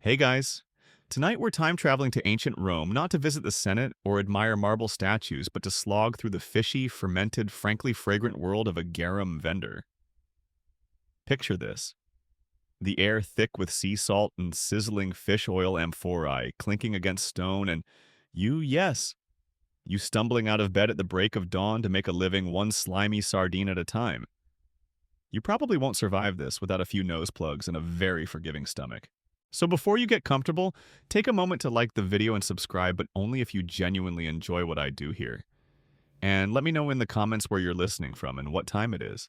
Hey guys! Tonight we're time traveling to ancient Rome, not to visit the Senate or admire marble statues, but to slog through the fishy, fermented, frankly fragrant world of a garum vendor. Picture this. The air thick with sea salt and sizzling fish oil amphorae clinking against stone, and yes, you stumbling out of bed at the break of dawn to make a living one slimy sardine at a time. You probably won't survive this without a few nose plugs and a very forgiving stomach. So before you get comfortable, take a moment to like the video and subscribe, but only if you genuinely enjoy what I do here. And let me know in the comments where you're listening from and what time it is.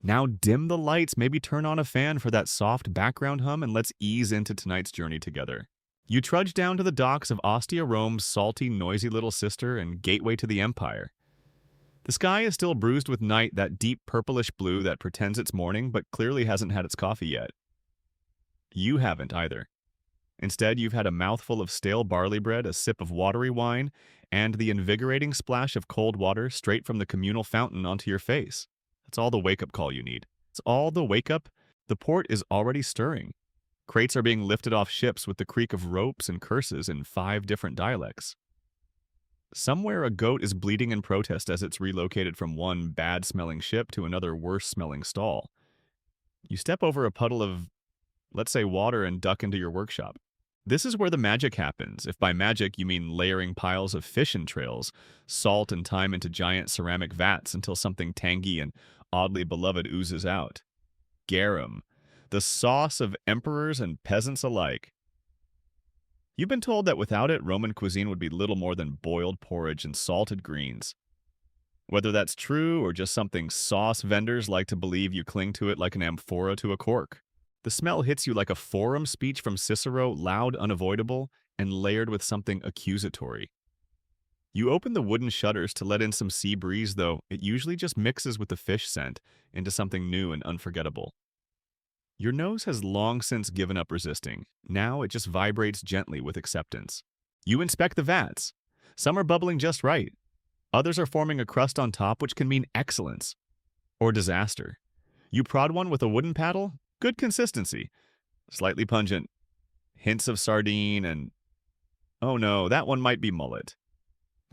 Now dim the lights, maybe turn on a fan for that soft background hum, and let's ease into tonight's journey together. You trudge down to the docks of Ostia, Rome's salty, noisy little sister and gateway to the empire. The sky is still bruised with night, that deep purplish blue that pretends it's morning but clearly hasn't had its coffee yet. You haven't either. Instead, you've had a mouthful of stale barley bread, a sip of watery wine, and the invigorating splash of cold water straight from the communal fountain onto your face. That's all the wake-up call you need. It's all the wake-up. The port is already stirring. Crates are being lifted off ships with the creak of ropes and curses in 5 different dialects. Somewhere a goat is bleating in protest as it's relocated from one bad-smelling ship to another worse-smelling stall. You step over a puddle of, let's say, water and duck into your workshop. This is where the magic happens. If by magic you mean layering piles of fish entrails, salt and thyme into giant ceramic vats until something tangy and oddly beloved oozes out. Garum, the sauce of emperors and peasants alike. You've been told that without it, Roman cuisine would be little more than boiled porridge and salted greens. Whether that's true or just something sauce vendors like to believe, you cling to it like an amphora to a cork. The smell hits you like a forum speech from Cicero, loud, unavoidable, and layered with something accusatory. You open the wooden shutters to let in some sea breeze, though it usually just mixes with the fish scent into something new and unforgettable. Your nose has long since given up resisting. Now it just vibrates gently with acceptance. You inspect the vats. Some are bubbling just right. Others are forming a crust on top, which can mean excellence or disaster. You prod one with a wooden paddle. Good consistency. Slightly pungent. Hints of sardine and... oh no, that one might be mullet.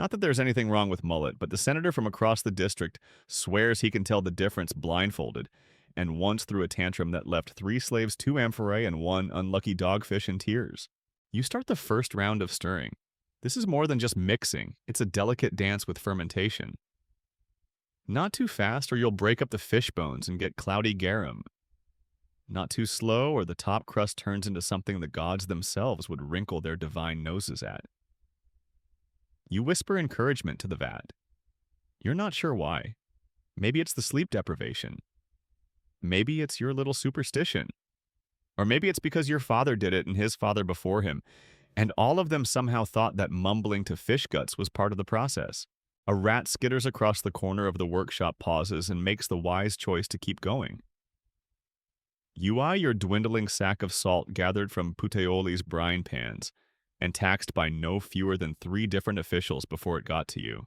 Not that there's anything wrong with mullet, but the senator from across the district swears he can tell the difference blindfolded, and once threw a tantrum that left 3 slaves, 2 amphorae, and 1 unlucky dogfish in tears. You start the first round of stirring. This is more than just mixing. It's a delicate dance with fermentation. Not too fast or you'll break up the fish bones and get cloudy garum. Not too slow, or the top crust turns into something the gods themselves would wrinkle their divine noses at. You whisper encouragement to the vat. You're not sure why. Maybe it's the sleep deprivation. Maybe it's your little superstition. Or maybe it's because your father did it and his father before him, and all of them somehow thought that mumbling to fish guts was part of the process. A rat skitters across the corner of the workshop, pauses, and makes the wise choice to keep going. You eye your dwindling sack of salt gathered from Puteoli's brine pans and taxed by no fewer than 3 different officials before it got to you.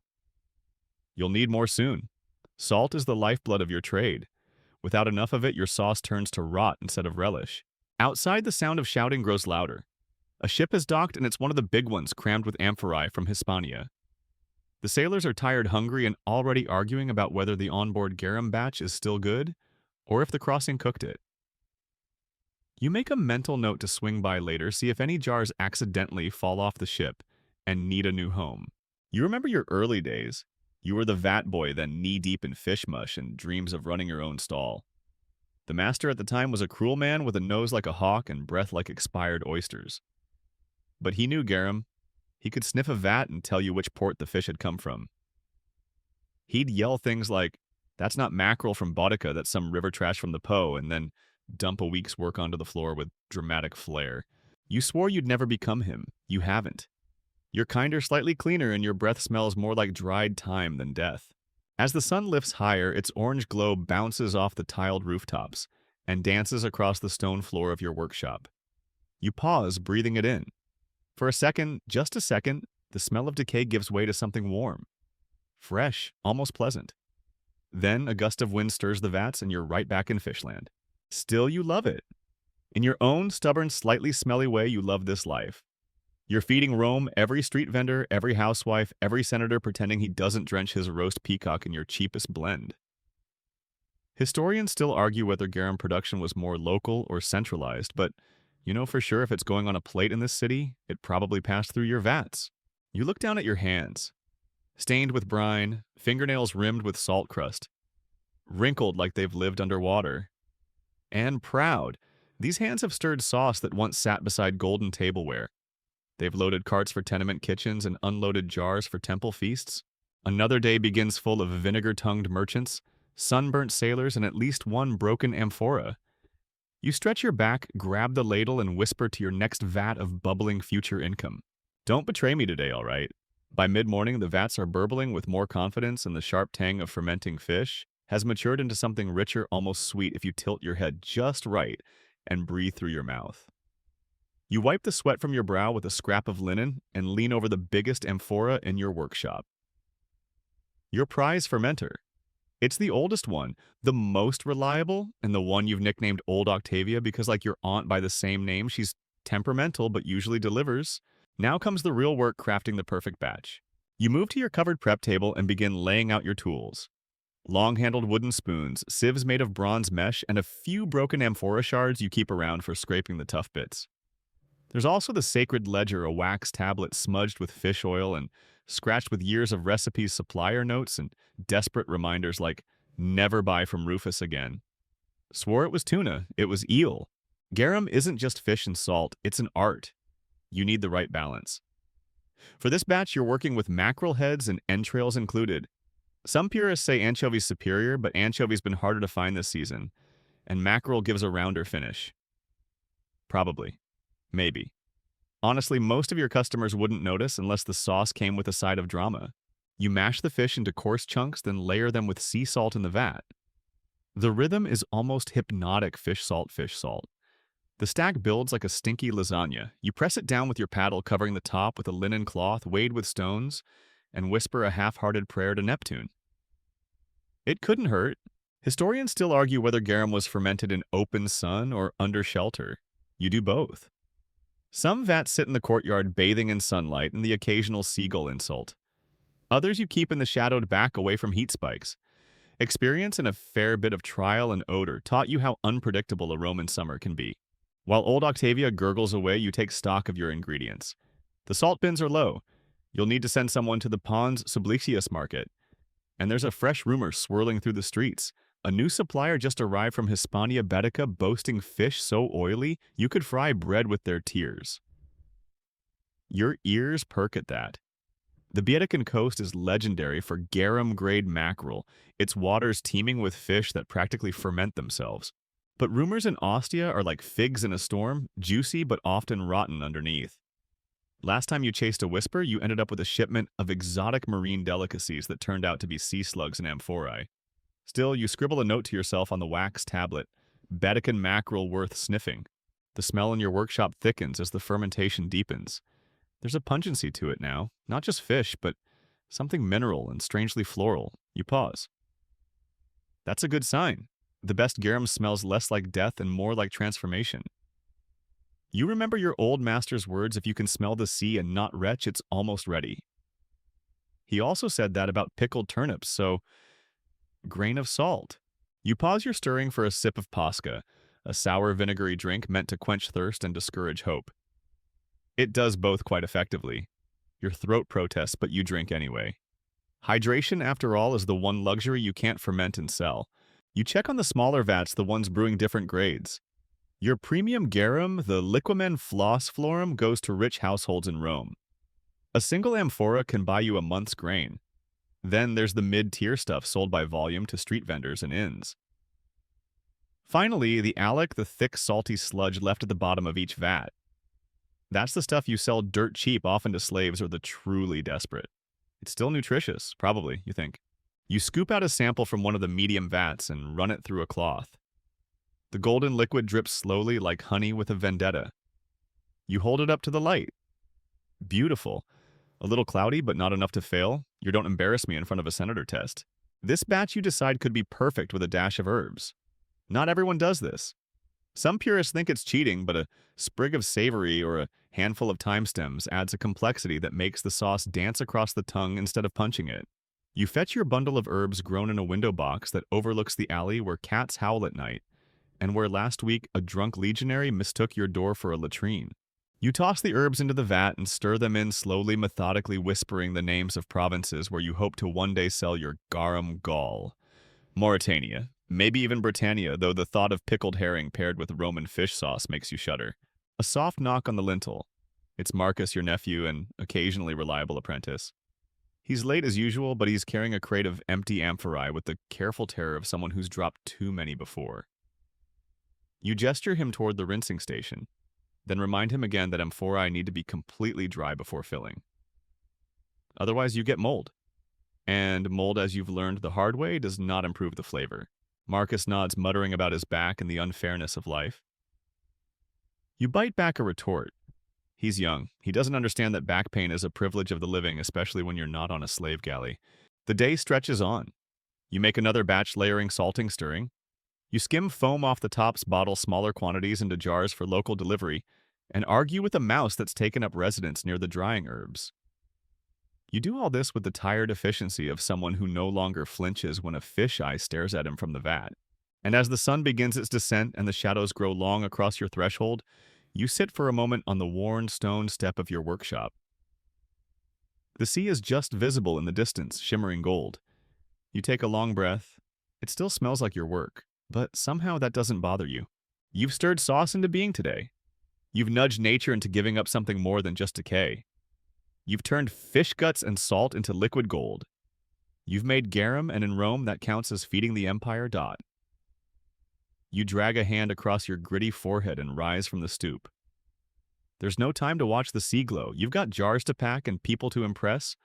You'll need more soon. Salt is the lifeblood of your trade. Without enough of it, your sauce turns to rot instead of relish. Outside, the sound of shouting grows louder. A ship has docked, and it's one of the big ones crammed with amphorae from Hispania. The sailors are tired, hungry, and already arguing about whether the onboard garum batch is still good or if the crossing cooked it. You make a mental note to swing by later, see if any jars accidentally fall off the ship and need a new home. You remember your early days. You were the vat boy, then knee-deep in fish mush and dreams of running your own stall. The master at the time was a cruel man with a nose like a hawk and breath like expired oysters. But he knew garum. He could sniff a vat and tell you which port the fish had come from. He'd yell things like, "That's not mackerel from Boudica, that's some river trash from the Po," and then dump a week's work onto the floor with dramatic flair. You swore you'd never become him. You haven't. You're kinder, slightly cleaner, and your breath smells more like dried thyme than death. As the sun lifts higher, its orange glow bounces off the tiled rooftops and dances across the stone floor of your workshop. You pause, breathing it in. For a second, just a second, the smell of decay gives way to something warm. Fresh, almost pleasant. Then a gust of wind stirs the vats and you're right back in fishland. Still, you love it. In your own stubborn, slightly smelly way, you love this life. You're feeding Rome every street vendor, every housewife, every senator pretending he doesn't drench his roast peacock in your cheapest blend. Historians still argue whether garum production was more local or centralized, but you know for sure if it's going on a plate in this city, it probably passed through your vats. You look down at your hands, stained with brine, fingernails rimmed with salt crust, wrinkled like they've lived underwater, and proud. These hands have stirred sauce that once sat beside golden tableware. They've loaded carts for tenement kitchens and unloaded jars for temple feasts. Another day begins full of vinegar-tongued merchants, sunburnt sailors, and at least one broken amphora. You stretch your back, grab the ladle, and whisper to your next vat of bubbling future income. Don't betray me today, all right? By mid-morning, the vats are burbling with more confidence, and the sharp tang of fermenting fish has matured into something richer, almost sweet if you tilt your head just right and breathe through your mouth. You wipe the sweat from your brow with a scrap of linen and lean over the biggest amphora in your workshop. Your prize fermenter. It's the oldest one, the most reliable, and the one you've nicknamed Old Octavia because, like your aunt by the same name, she's temperamental but usually delivers. Now comes the real work crafting the perfect batch. You move to your covered prep table and begin laying out your tools. Long-handled wooden spoons, sieves made of bronze mesh, and a few broken amphora shards you keep around for scraping the tough bits. There's also the sacred ledger, a wax tablet smudged with fish oil and scratched with years of recipes, supplier notes, and desperate reminders like, never buy from Rufus again. Swore it was tuna, it was eel. Garum isn't just fish and salt, it's an art. You need the right balance. For this batch, you're working with mackerel heads and entrails included. Some purists say anchovy's superior, but anchovy's been harder to find this season, and mackerel gives a rounder finish. Probably. Maybe. Honestly, most of your customers wouldn't notice unless the sauce came with a side of drama. You mash the fish into coarse chunks, then layer them with sea salt in the vat. The rhythm is almost hypnotic fish salt, fish salt. The stack builds like a stinky lasagna. You press it down with your paddle, covering the top with a linen cloth weighted with stones, and whisper a half-hearted prayer to Neptune. It couldn't hurt. Historians still argue whether garum was fermented in open sun or under shelter. You do both. Some vats sit in the courtyard bathing in sunlight and the occasional seagull insult. Others you keep in the shadowed back away from heat spikes. Experience and a fair bit of trial and odor taught you how unpredictable a Roman summer can be. While old Octavia gurgles away, you take stock of your ingredients. The salt bins are low. You'll need to send someone to the Pons Sublicius market. And there's a fresh rumor swirling through the streets. A new supplier just arrived from Hispania Baetica boasting fish so oily you could fry bread with their tears. Your ears perk at that. The Baetican coast is legendary for garum-grade mackerel, its waters teeming with fish that practically ferment themselves. But rumors in Ostia are like figs in a storm, juicy but often rotten underneath. Last time you chased a whisper, you ended up with a shipment of exotic marine delicacies that turned out to be sea slugs and amphorae. Still, you scribble a note to yourself on the wax tablet, Baetican mackerel worth sniffing. The smell in your workshop thickens as the fermentation deepens. There's a pungency to it now, not just fish, but something mineral and strangely floral. You pause. That's a good sign. The best garum smells less like death and more like transformation. You remember your old master's words, if you can smell the sea and not retch, it's almost ready. He also said that about pickled turnips, so grain of salt. You pause your stirring for a sip of pasca, a sour vinegary drink meant to quench thirst and discourage hope. It does both quite effectively. Your throat protests, but you drink anyway. Hydration, after all, is the one luxury you can't ferment and sell. You check on the smaller vats, the ones brewing different grades. Your premium garum, the Liquamen Floss Florum, goes to rich households in Rome. A single amphora can buy you a month's grain. Then there's the mid-tier stuff sold by volume to street vendors and inns. Finally, the alec, the thick, salty sludge left at the bottom of each vat. That's the stuff you sell dirt cheap, often to slaves or the truly desperate. It's still nutritious, probably, you think. You scoop out a sample from one of the medium vats and run it through a cloth. The golden liquid drips slowly like honey with a vendetta. You hold it up to the light. Beautiful. A little cloudy, but not enough to fail. You don't embarrass me in front of a senator test. This batch you decide could be perfect with a dash of herbs. Not everyone does this. Some purists think it's cheating, but a sprig of savory or a handful of thyme stems adds a complexity that makes the sauce dance across the tongue instead of punching it. You fetch your bundle of herbs grown in a window box that overlooks the alley where cats howl at night, and where last week a drunk legionary mistook your door for a latrine. You toss the herbs into the vat and stir them in slowly, methodically whispering the names of provinces where you hope to one day sell your garum gall. Mauritania, maybe even Britannia, though the thought of pickled herring paired with Roman fish sauce makes you shudder. A soft knock on the lintel. It's Marcus, your nephew, and occasionally reliable apprentice. He's late as usual, but he's carrying a crate of empty amphorae with the careful terror of someone who's dropped too many before. You gesture him toward the rinsing station, then remind him again that amphorae need to be completely dry before filling. Otherwise, you get mold. And mold, as you've learned the hard way, does not improve the flavor. Marcus nods, muttering about his back and the unfairness of life. You bite back a retort. He's young. He doesn't understand that back pain is a privilege of the living, especially when you're not on a slave galley. The day stretches on. You make another batch, layering, salting, stirring. You skim foam off the tops, bottle smaller quantities into jars for local delivery, and argue with a mouse that's taken up residence near the drying herbs. You do all this with the tired efficiency of someone who no longer flinches when a fisheye stares at him from the vat. And as the sun begins its descent and the shadows grow long across your threshold, you sit for a moment on the worn stone step of your workshop. The sea is just visible in the distance, shimmering gold. You take a long breath. It still smells like your work, but somehow that doesn't bother you. You've stirred sauce into being today. You've nudged nature into giving up something more than just decay. You've turned fish guts and salt into liquid gold. You've made garum, and in Rome that counts as feeding the empire. You drag a hand across your gritty forehead and rise from the stoop. There's no time to watch the sea glow. You've got jars to pack and people to impress,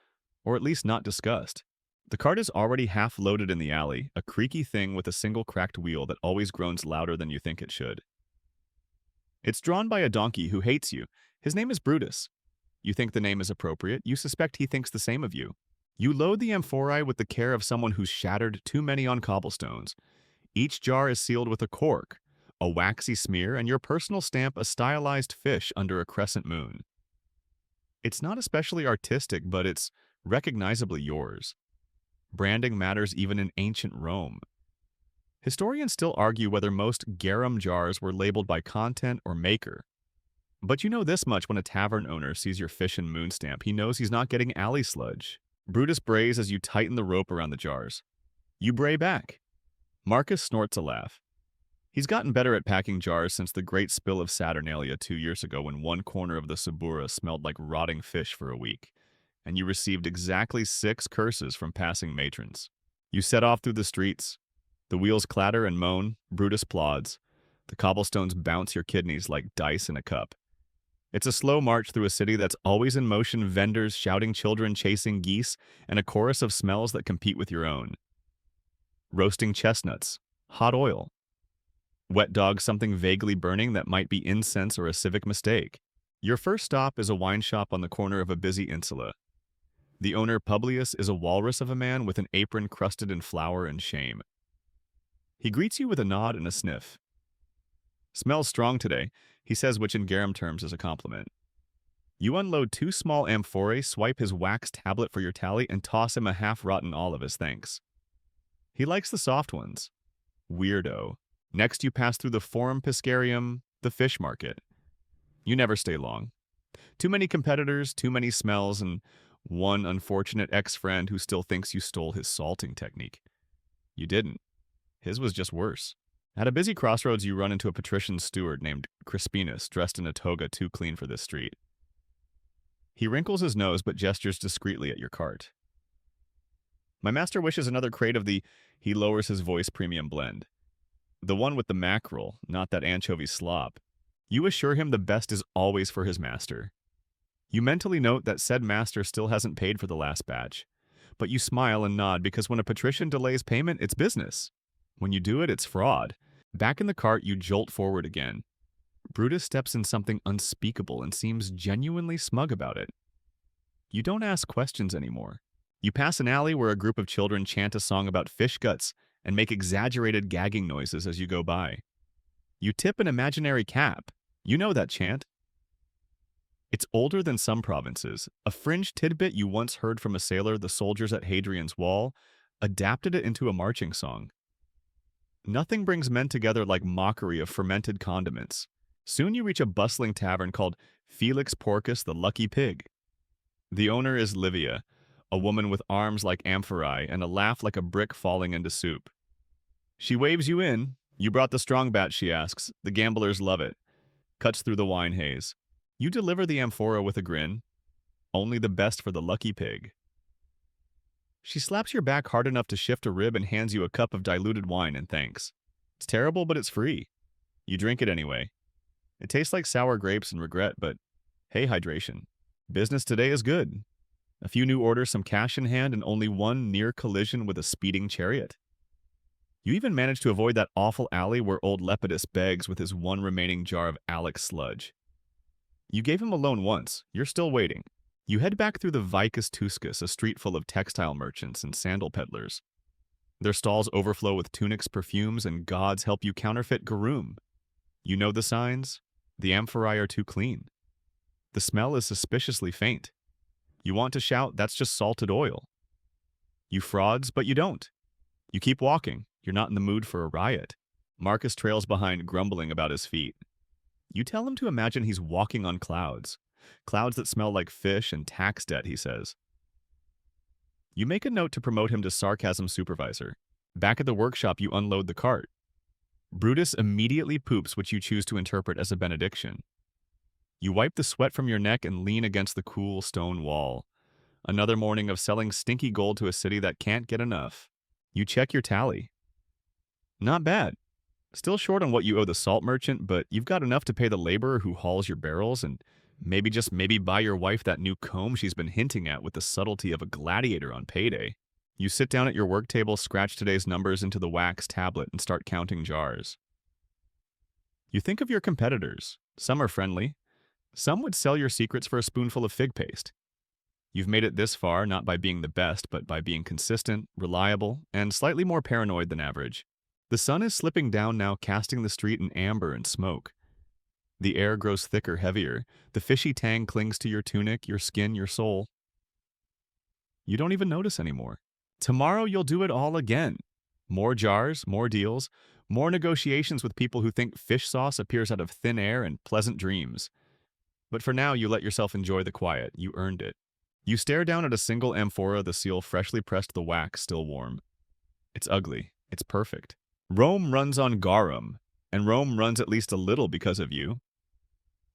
or at least not discussed. The cart is already half loaded in the alley, a creaky thing with a single cracked wheel that always groans louder than you think it should. It's drawn by a donkey who hates you. His name is Brutus. You think the name is appropriate. You suspect he thinks the same of you. You load the amphorae with the care of someone who's shattered too many on cobblestones. Each jar is sealed with a cork, a waxy smear, and your personal stamp, a stylized fish under a crescent moon. It's not especially artistic, but it's recognizably yours. Branding matters even in ancient Rome. Historians still argue whether most garum jars were labeled by content or maker. But you know this much: when a tavern owner sees your fish and moon stamp, he knows he's not getting alley sludge. Brutus brays as you tighten the rope around the jars. You bray back. Marcus snorts a laugh. He's gotten better at packing jars since the great spill of Saturnalia 2 years ago, when one corner of the Subura smelled like rotting fish for a week, and you received exactly 6 curses from passing matrons. You set off through the streets. The wheels clatter and moan. Brutus plods. The cobblestones bounce your kidneys like dice in a cup. It's a slow march through a city that's always in motion, vendors, shouting children, chasing geese, and a chorus of smells that compete with your own. Roasting chestnuts, hot oil. Wet dogs, something vaguely burning that might be incense or a civic mistake. Your first stop is a wine shop on the corner of a busy insula. The owner, Publius, is a walrus of a man with an apron crusted in flour and shame. He greets you with a nod and a sniff. Smells strong today, he says, which in garum terms is a compliment. You unload 2 small amphorae, swipe his wax tablet for your tally, and toss him a half-rotten olive as thanks. He likes the soft ones. Weirdo. Next you pass through the Forum Piscarium, the fish market. You never stay long. Too many competitors, too many smells, and one unfortunate ex-friend who still thinks you stole his salting technique. You didn't. His was just worse. At a busy crossroads, you run into a patrician steward named Crispinus, dressed in a toga too clean for this street. He wrinkles his nose but gestures discreetly at your cart. My master wishes another crate of the, he lowers his voice, premium blend. The one with the mackerel, not that anchovy slop. You assure him the best is always for his master. You mentally note that said master still hasn't paid for the last batch. But you smile and nod because when a patrician delays payment, it's business. When you do it, it's fraud. Back in the cart, you jolt forward again. Brutus steps in something unspeakable and seems genuinely smug about it. You don't ask questions anymore. You pass an alley where a group of children chant a song about fish guts and make exaggerated gagging noises as you go by. You tip an imaginary cap. You know that chant. It's older than some provinces. A fringe tidbit you once heard from a sailor the soldiers at Hadrian's Wall adapted it into a marching song. Nothing brings men together like mockery of fermented condiments. Soon you reach a bustling tavern called Felix Porcus the Lucky Pig. The owner is Livia, a woman with arms like amphorae and a laugh like a brick falling into soup. She waves you in. You brought the strong bat, she asks. The gamblers love it. Cuts through the wine haze. You deliver the amphora with a grin. Only the best for the lucky pig. She slaps your back hard enough to shift a rib and hands you a cup of diluted wine in thanks. It's terrible, but it's free. You drink it anyway. It tastes like sour grapes and regret, but hey, hydration. Business today is good. A few new orders, some cash in hand, and only one near collision with a speeding chariot. You even manage to avoid that awful alley where old Lepidus begs with his one remaining jar of Alex sludge. You gave him a loan once. You're still waiting. You head back through the Vicus Tuscus, a street full of textile merchants and sandal peddlers. Their stalls overflow with tunics, perfumes, and gods help you counterfeit garum. You know the signs. The amphorae are too clean. The smell is suspiciously faint. You want to shout, that's just salted oil. You frauds, but you don't. You keep walking. You're not in the mood for a riot. Marcus trails behind, grumbling about his feet. You tell him to imagine he's walking on clouds. Clouds that smell like fish and tax debt, he says. You make a note to promote him to sarcasm supervisor. Back at the workshop, you unload the cart. Brutus immediately poops, which you choose to interpret as a benediction. You wipe the sweat from your neck and lean against the cool stone wall. Another morning of selling stinky gold to a city that can't get enough. You check your tally. Not bad. Still short on what you owe the salt merchant, but you've got enough to pay the laborer who hauls your barrels and maybe buy your wife that new comb she's been hinting at with the subtlety of a gladiator on payday. You sit down at your work table, scratch today's numbers into the wax tablet, and start counting jars. You think of your competitors. Some are friendly. Some would sell your secrets for a spoonful of fig paste. You've made it this far not by being the best, but by being consistent, reliable, and slightly more paranoid than average. The sun is slipping down now, casting the street in amber and smoke. The air grows thicker, heavier. The fishy tang clings to your tunic, your skin, your soul. You don't even notice anymore. Tomorrow you'll do it all again. More jars, more deals, more negotiations with people who think fish sauce appears out of thin air and pleasant dreams. But for now, you let yourself enjoy the quiet. You earned it. You stare down at a single amphora, the seal freshly pressed, the wax still warm. It's ugly. It's perfect. Rome runs on garum, and Rome runs at least a little because of you.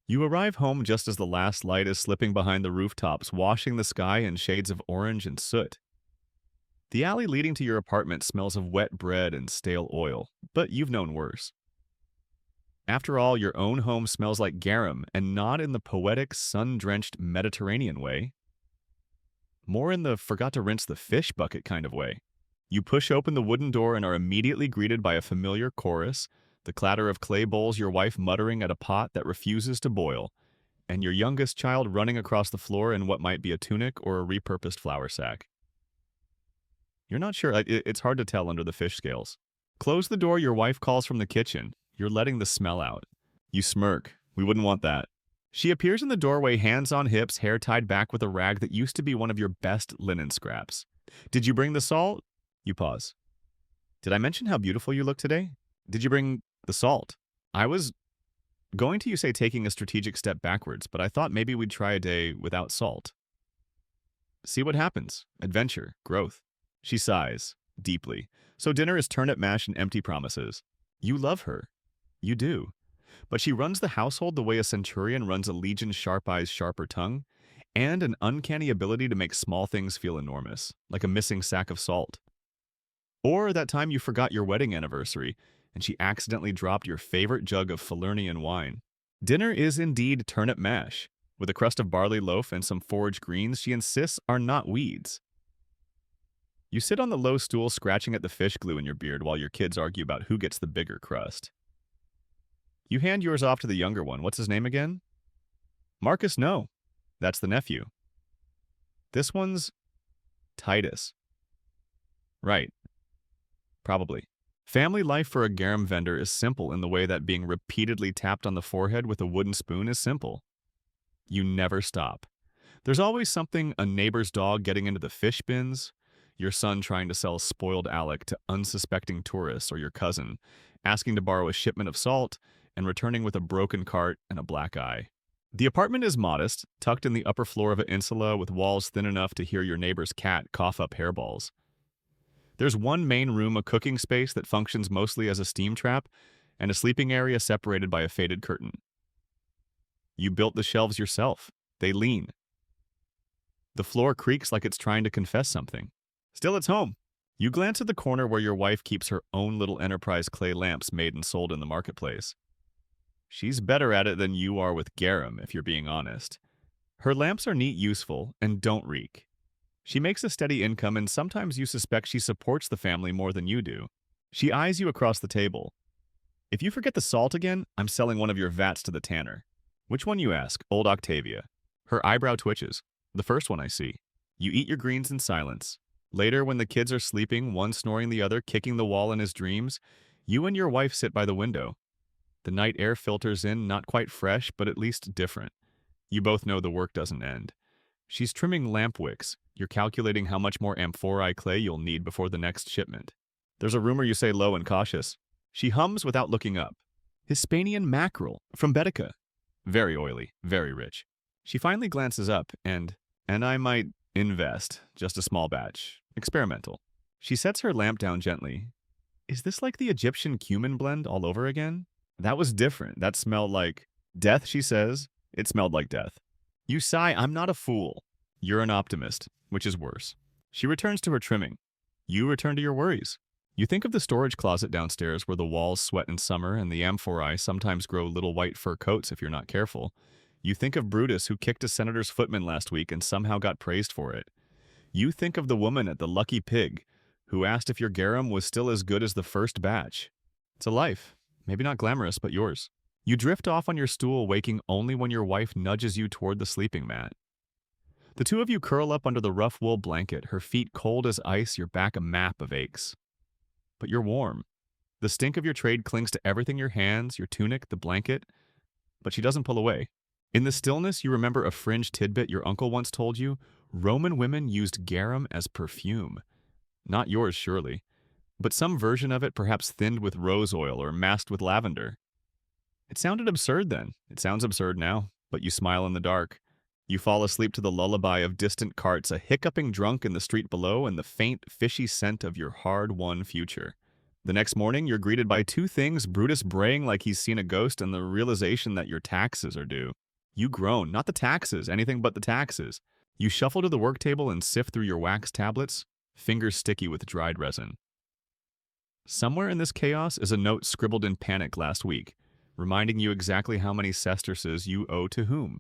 You arrive home just as the last light is slipping behind the rooftops, washing the sky in shades of orange and soot. The alley leading to your apartment smells of wet bread and stale oil, but you've known worse. After all, your own home smells like garum, and not in the poetic, sun-drenched Mediterranean way. More in the forgot to rinse the fish bucket kind of way. You push open the wooden door and are immediately greeted by a familiar chorus, the clatter of clay bowls, your wife muttering at a pot that refuses to boil, and your youngest child running across the floor in what might be a tunic or a repurposed flour sack. You're not sure. It's hard to tell under the fish scales. Close the door, your wife calls from the kitchen. You're letting the smell out. You smirk. We wouldn't want that. She appears in the doorway, hands on hips, hair tied back with a rag that used to be one of your best linen scraps. Did you bring the salt? You pause. Did I mention how beautiful you look today? Did you bring the salt? I was going to, you say, taking a strategic step backwards, but I thought maybe we'd try a day without salt. See what happens. Adventure. Growth. She sighs, deeply. So dinner is turnip mash and empty promises. You love her. You do. But she runs the household the way a centurion runs a legion's sharp eyes, sharper tongue, and an uncanny ability to make small things feel enormous, like a missing sack of salt. Or that time you forgot your wedding anniversary, and she accidentally dropped your favorite jug of Falernian wine. Dinner is indeed turnip mash, with a crust of barley loaf and some forage greens she insists are not weeds. You sit on the low stool scratching at the fish glue in your beard while your kids argue about who gets the bigger crust. You hand yours off to the younger one. What's his name again? Marcus, no. That's the nephew. This one's Titus. Right. Probably. Family life for a garum vendor is simple in the way that being repeatedly tapped on the forehead with a wooden spoon is simple. You never stop. There's always something: a neighbor's dog getting into the fish bins, your son trying to sell spoiled Alec to unsuspecting tourists, or your cousin asking to borrow a shipment of salt and returning with a broken cart and a black eye. The apartment is modest, tucked in the upper floor of an insula with walls thin enough to hear your neighbor's cat cough up hairballs. There's one main room, a cooking space that functions mostly as a steam trap, and a sleeping area separated by a faded curtain. You built the shelves yourself. They lean. The floor creaks like it's trying to confess something. Still, it's home. You glance at the corner where your wife keeps her own little enterprise clay lamps made and sold in the marketplace. She's better at it than you are with garum, if you're being honest. Her lamps are neat, useful, and don't reek. She makes a steady income, and sometimes you suspect she supports the family more than you do. She eyes you across the table. If you forget the salt again, I'm selling one of your vats to the tanner. Which one, you ask? Old Octavia. Her eyebrow twitches. The first one, I see. You eat your greens in silence. Later, when the kids are sleeping, one snoring the other, kicking the wall in his dreams, you and your wife sit by the window. The night air filters in, not quite fresh, but at least different. You both know the work doesn't end. She's trimming lamp wicks. You're calculating how much more amphorae clay you'll need before the next shipment. There's a rumor, you say, low and cautious. She hums without looking up. Hispanian mackerel from Betica. Very oily, very rich. She finally glances up, and I might invest, just a small batch. Experimental. She sets her lamp down gently. Is this like the Egyptian cumin blend all over again? That was different. That smelled like death, she says. It smelled like death. You sigh. I'm not a fool. You're an optimist, which is worse. She returns to her trimming. You return to your worries. You think of the storage closet downstairs where the walls sweat in summer and the amphorae sometimes grow little white fur coats if you're not careful. You think of Brutus, who kicked a senator's footman last week and somehow got praised for it. You think of the woman at the Lucky Pig, who asked if your garum was still as good as the first batch. It's a life. Maybe not glamorous, but yours. You drift off on your stool, waking only when your wife nudges you toward the sleeping mat. The two of you curl up under the rough wool blanket, her feet cold as ice, your back a map of aches. But you're warm. The stink of your trade clings to everything: your hands, your tunic, the blanket. But she doesn't pull away. In the stillness, you remember a fringe tidbit your uncle once told you. Roman women used garum as perfume. Not yours, surely, but some version of it, perhaps thinned with rose oil or masked with lavender. It sounded absurd then. It sounds absurd now, but you smile in the dark. You fall asleep to the lullaby of distant carts, a hiccuping drunk in the street below, and the faint, fishy scent of your hard-won future. The next morning, you're greeted by two things: Brutus braying like he's seen a ghost, and the realization that your taxes are due. You groan. Not the taxes, anything but the taxes. You shuffle to the work table and sift through your wax tablets, fingers sticky with dried resin. Somewhere in this chaos is a note scribbled in panic last week, reminding you exactly how many sesterces you owe to whom.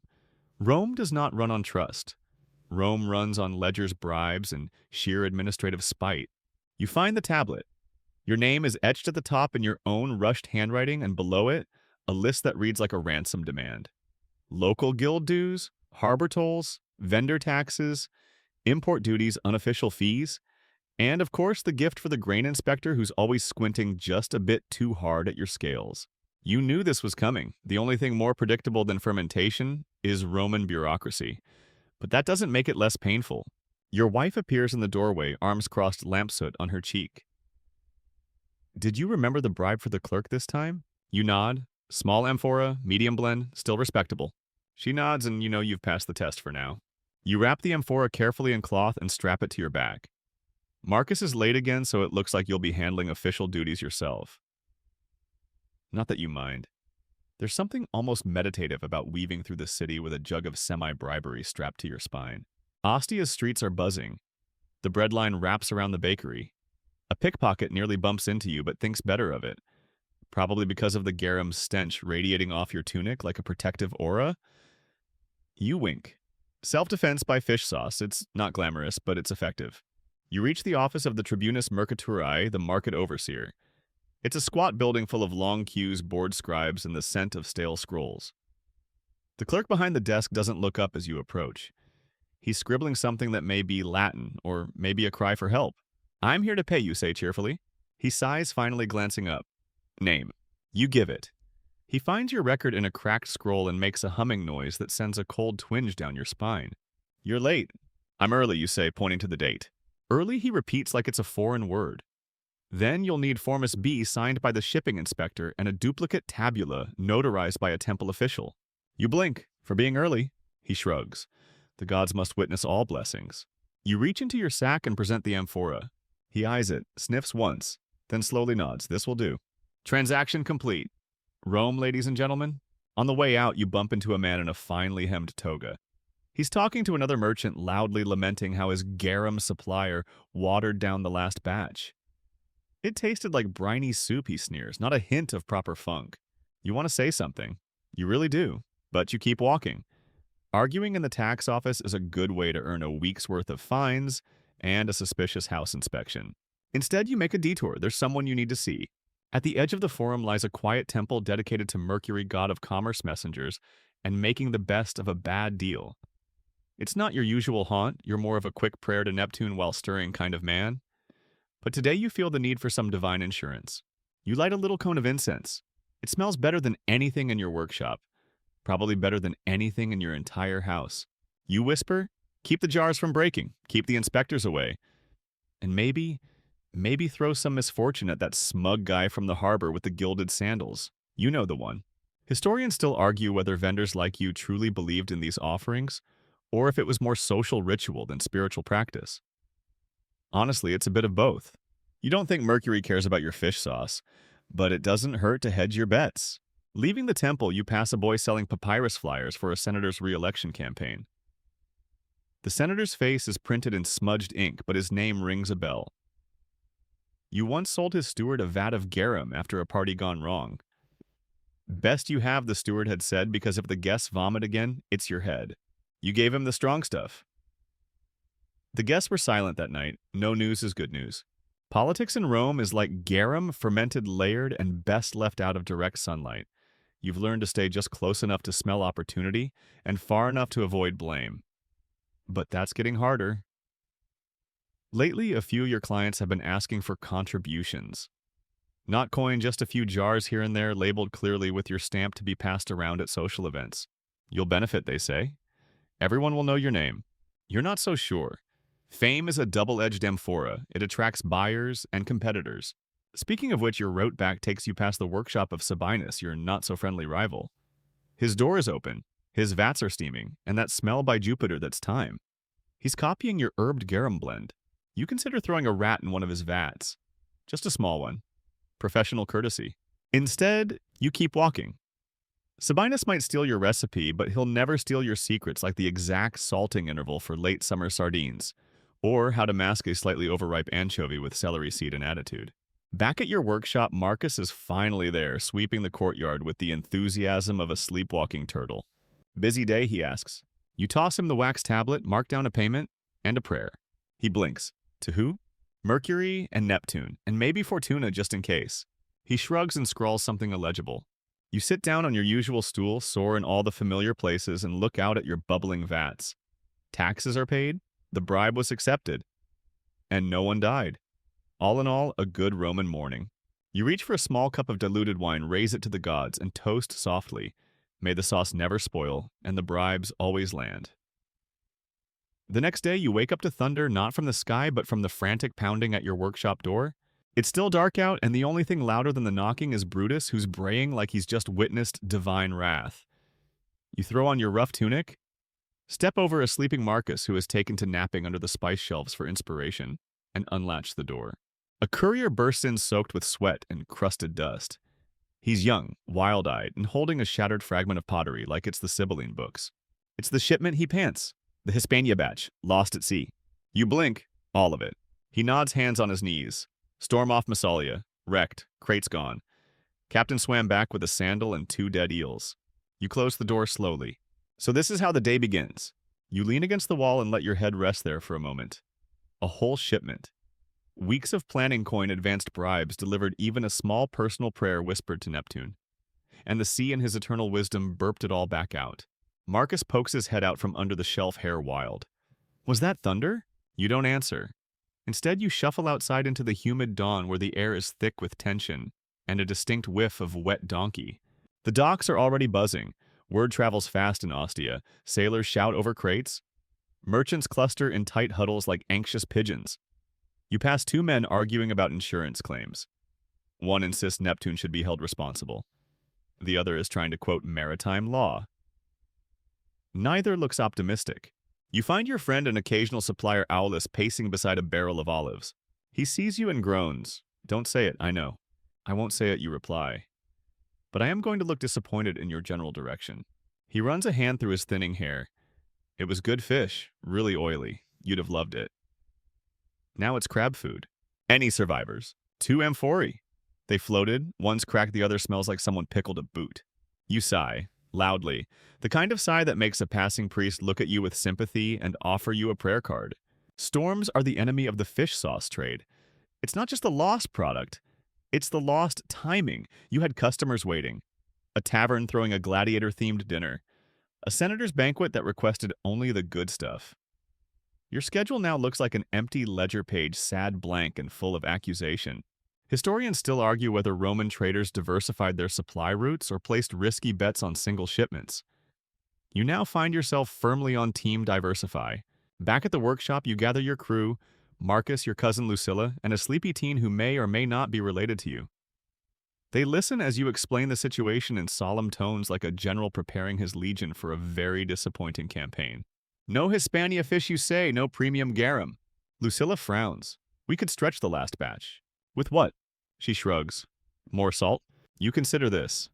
Rome does not run on trust. Rome runs on ledgers, bribes, and sheer administrative spite. You find the tablet. Your name is etched at the top in your own rushed handwriting, and below it, a list that reads like a ransom demand. Local guild dues, harbor tolls, vendor taxes, import duties, unofficial fees, and of course the gift for the grain inspector who's always squinting just a bit too hard at your scales. You knew this was coming. The only thing more predictable than fermentation is Roman bureaucracy. But that doesn't make it less painful. Your wife appears in the doorway, arms crossed, lamp soot on her cheek. Did you remember the bribe for the clerk this time? You nod. Small amphora, medium blend, still respectable. She nods, and you know you've passed the test for now. You wrap the amphora carefully in cloth and strap it to your back. Marcus is late again, so it looks like you'll be handling official duties yourself. Not that you mind. There's something almost meditative about weaving through the city with a jug of semi-bribery strapped to your spine. Ostia's streets are buzzing. The breadline wraps around the bakery. A pickpocket nearly bumps into you, but thinks better of it. Probably because of the garum stench radiating off your tunic like a protective aura. You wink. Self-defense by fish sauce. It's not glamorous, but it's effective. You reach the office of the Tribunus Mercaturae, the market overseer. It's a squat building full of long queues, bored scribes, and the scent of stale scrolls. The clerk behind the desk doesn't look up as you approach. He's scribbling something that may be Latin, or maybe a cry for help. I'm here to pay, you say cheerfully. He sighs, finally glancing up. Name. You give it. He finds your record in a cracked scroll and makes a humming noise that sends a cold twinge down your spine. You're late. I'm early, you say, pointing to the date. Early, he repeats like it's a foreign word. Then you'll need Formus B signed by the shipping inspector and a duplicate tabula notarized by a temple official. You blink. For being early. He shrugs. The gods must witness all blessings. You reach into your sack and present the amphora. He eyes it, sniffs once, then slowly nods. This will do. Transaction complete. Rome, ladies and gentlemen. On the way out, you bump into a man in a finely hemmed toga. He's talking to another merchant, loudly lamenting how his garum supplier watered down the last batch. It tasted like briny soup, he sneers, not a hint of proper funk. You want to say something. You really do, but you keep walking. Arguing in the tax office is a good way to earn a week's worth of fines and a suspicious house inspection. Instead, you make a detour. There's someone you need to see. At the edge of the forum lies a quiet temple dedicated to Mercury, god of commerce messengers, and making the best of a bad deal. It's not your usual haunt, you're more of a quick prayer to Neptune while stirring kind of man. But today you feel the need for some divine insurance. You light a little cone of incense. It smells better than anything in your workshop, probably better than anything in your entire house. You whisper, keep the jars from breaking, keep the inspectors away, and maybe throw some misfortune at that smug guy from the harbor with the gilded sandals. You know the one. Historians still argue whether vendors like you truly believed in these offerings, or if it was more social ritual than spiritual practice. Honestly, it's a bit of both. You don't think Mercury cares about your fish sauce, but it doesn't hurt to hedge your bets. Leaving the temple, you pass a boy selling papyrus flyers for a senator's re-election campaign. The senator's face is printed in smudged ink, but his name rings a bell. You once sold his steward a vat of garum after a party gone wrong. Best you have, the steward had said, because if the guests vomit again, it's your head. You gave him the strong stuff. The guests were silent that night. No news is good news. Politics in Rome is like garum, fermented, layered, and best left out of direct sunlight. You've learned to stay just close enough to smell opportunity and far enough to avoid blame. But that's getting harder. Lately, a few of your clients have been asking for contributions. Not coin, just a few jars here and there labeled clearly with your stamp to be passed around at social events. You'll benefit, they say. Everyone will know your name. You're not so sure. Fame is a double-edged amphora. It attracts buyers and competitors. Speaking of which, your route back takes you past the workshop of Sabinus, your not-so-friendly rival. His door is open, his vats are steaming, and that smell by Jupiter that's time. He's copying your herbed garum blend. You consider throwing a rat in one of his vats. Just a small one. Professional courtesy. Instead, you keep walking. Sabinus might steal your recipe, but he'll never steal your secrets like the exact salting interval for late summer sardines, or how to mask a slightly overripe anchovy with celery seed and attitude. Back at your workshop, Marcus is finally there, sweeping the courtyard with the enthusiasm of a sleepwalking turtle. Busy day, he asks. You toss him the wax tablet, mark down a payment, and a prayer. He blinks. To who? Mercury and Neptune, and maybe Fortuna just in case. He shrugs and scrawls something illegible. You sit down on your usual stool, soar in all the familiar places, and look out at your bubbling vats. Taxes are paid, the bribe was accepted, and no one died. All in all, a good Roman morning. You reach for a small cup of diluted wine, raise it to the gods, and toast softly. May the sauce never spoil, and the bribes always land. The next day, you wake up to thunder not from the sky, but from the frantic pounding at your workshop door. It's still dark out, and the only thing louder than the knocking is Brutus, who's braying like he's just witnessed divine wrath. You throw on your rough tunic, step over a sleeping Marcus who has taken to napping under the spice shelves for inspiration, and unlatch the door. A courier bursts in soaked with sweat and crusted dust. He's young, wild-eyed, and holding a shattered fragment of pottery like it's the Sibylline books. It's the shipment he pants, the Hispania batch, lost at sea. You blink, all of it. He nods, hands on his knees. Storm off Massalia, wrecked, crates gone. Captain swam back with a sandal and 2 dead eels. You close the door slowly. So this is how the day begins. You lean against the wall and let your head rest there for a moment. A whole shipment. Weeks of planning coin advanced bribes delivered even a small personal prayer whispered to Neptune. And the sea in his eternal wisdom burped it all back out. Marcus pokes his head out from under the shelf, hair wild. Was that thunder? You don't answer. Instead, you shuffle outside into the humid dawn where the air is thick with tension and a distinct whiff of wet donkey. The docks are already buzzing. Word travels fast in Ostia. Sailors shout over crates. Merchants cluster in tight huddles like anxious pigeons. You pass two men arguing about insurance claims. One insists Neptune should be held responsible. The other is trying to quote maritime law. Neither looks optimistic. You find your friend and occasional supplier Owlus pacing beside a barrel of olives. He sees you and groans. Don't say it, I know. I won't say it, you reply. But I am going to look disappointed in your general direction. He runs a hand through his thinning hair. It was good fish, really oily. You'd have loved it. Now it's crab food. Any survivors? 2 amphorae. They floated. One's cracked, the other smells like someone pickled a boot. You sigh, loudly, the kind of sigh that makes a passing priest look at you with sympathy and offer you a prayer card. Storms are the enemy of the fish sauce trade. It's not just the lost product. It's the lost timing. You had customers waiting. A tavern throwing a gladiator-themed dinner. A senator's banquet that requested only the good stuff. Your schedule now looks like an empty ledger page, sad, blank, and full of accusation. Historians still argue whether Roman traders diversified their supply routes or placed risky bets on single shipments. You now find yourself firmly on Team Diversify. Back at the workshop, you gather your crew, Marcus, your cousin Lucilla, and a sleepy teen who may or may not be related to you. They listen as you explain the situation in solemn tones like a general preparing his legion for a very disappointing campaign. No Hispania fish, you say, no premium garum. Lucilla frowns. We could stretch the last batch. With what? She shrugs. More salt? You consider this.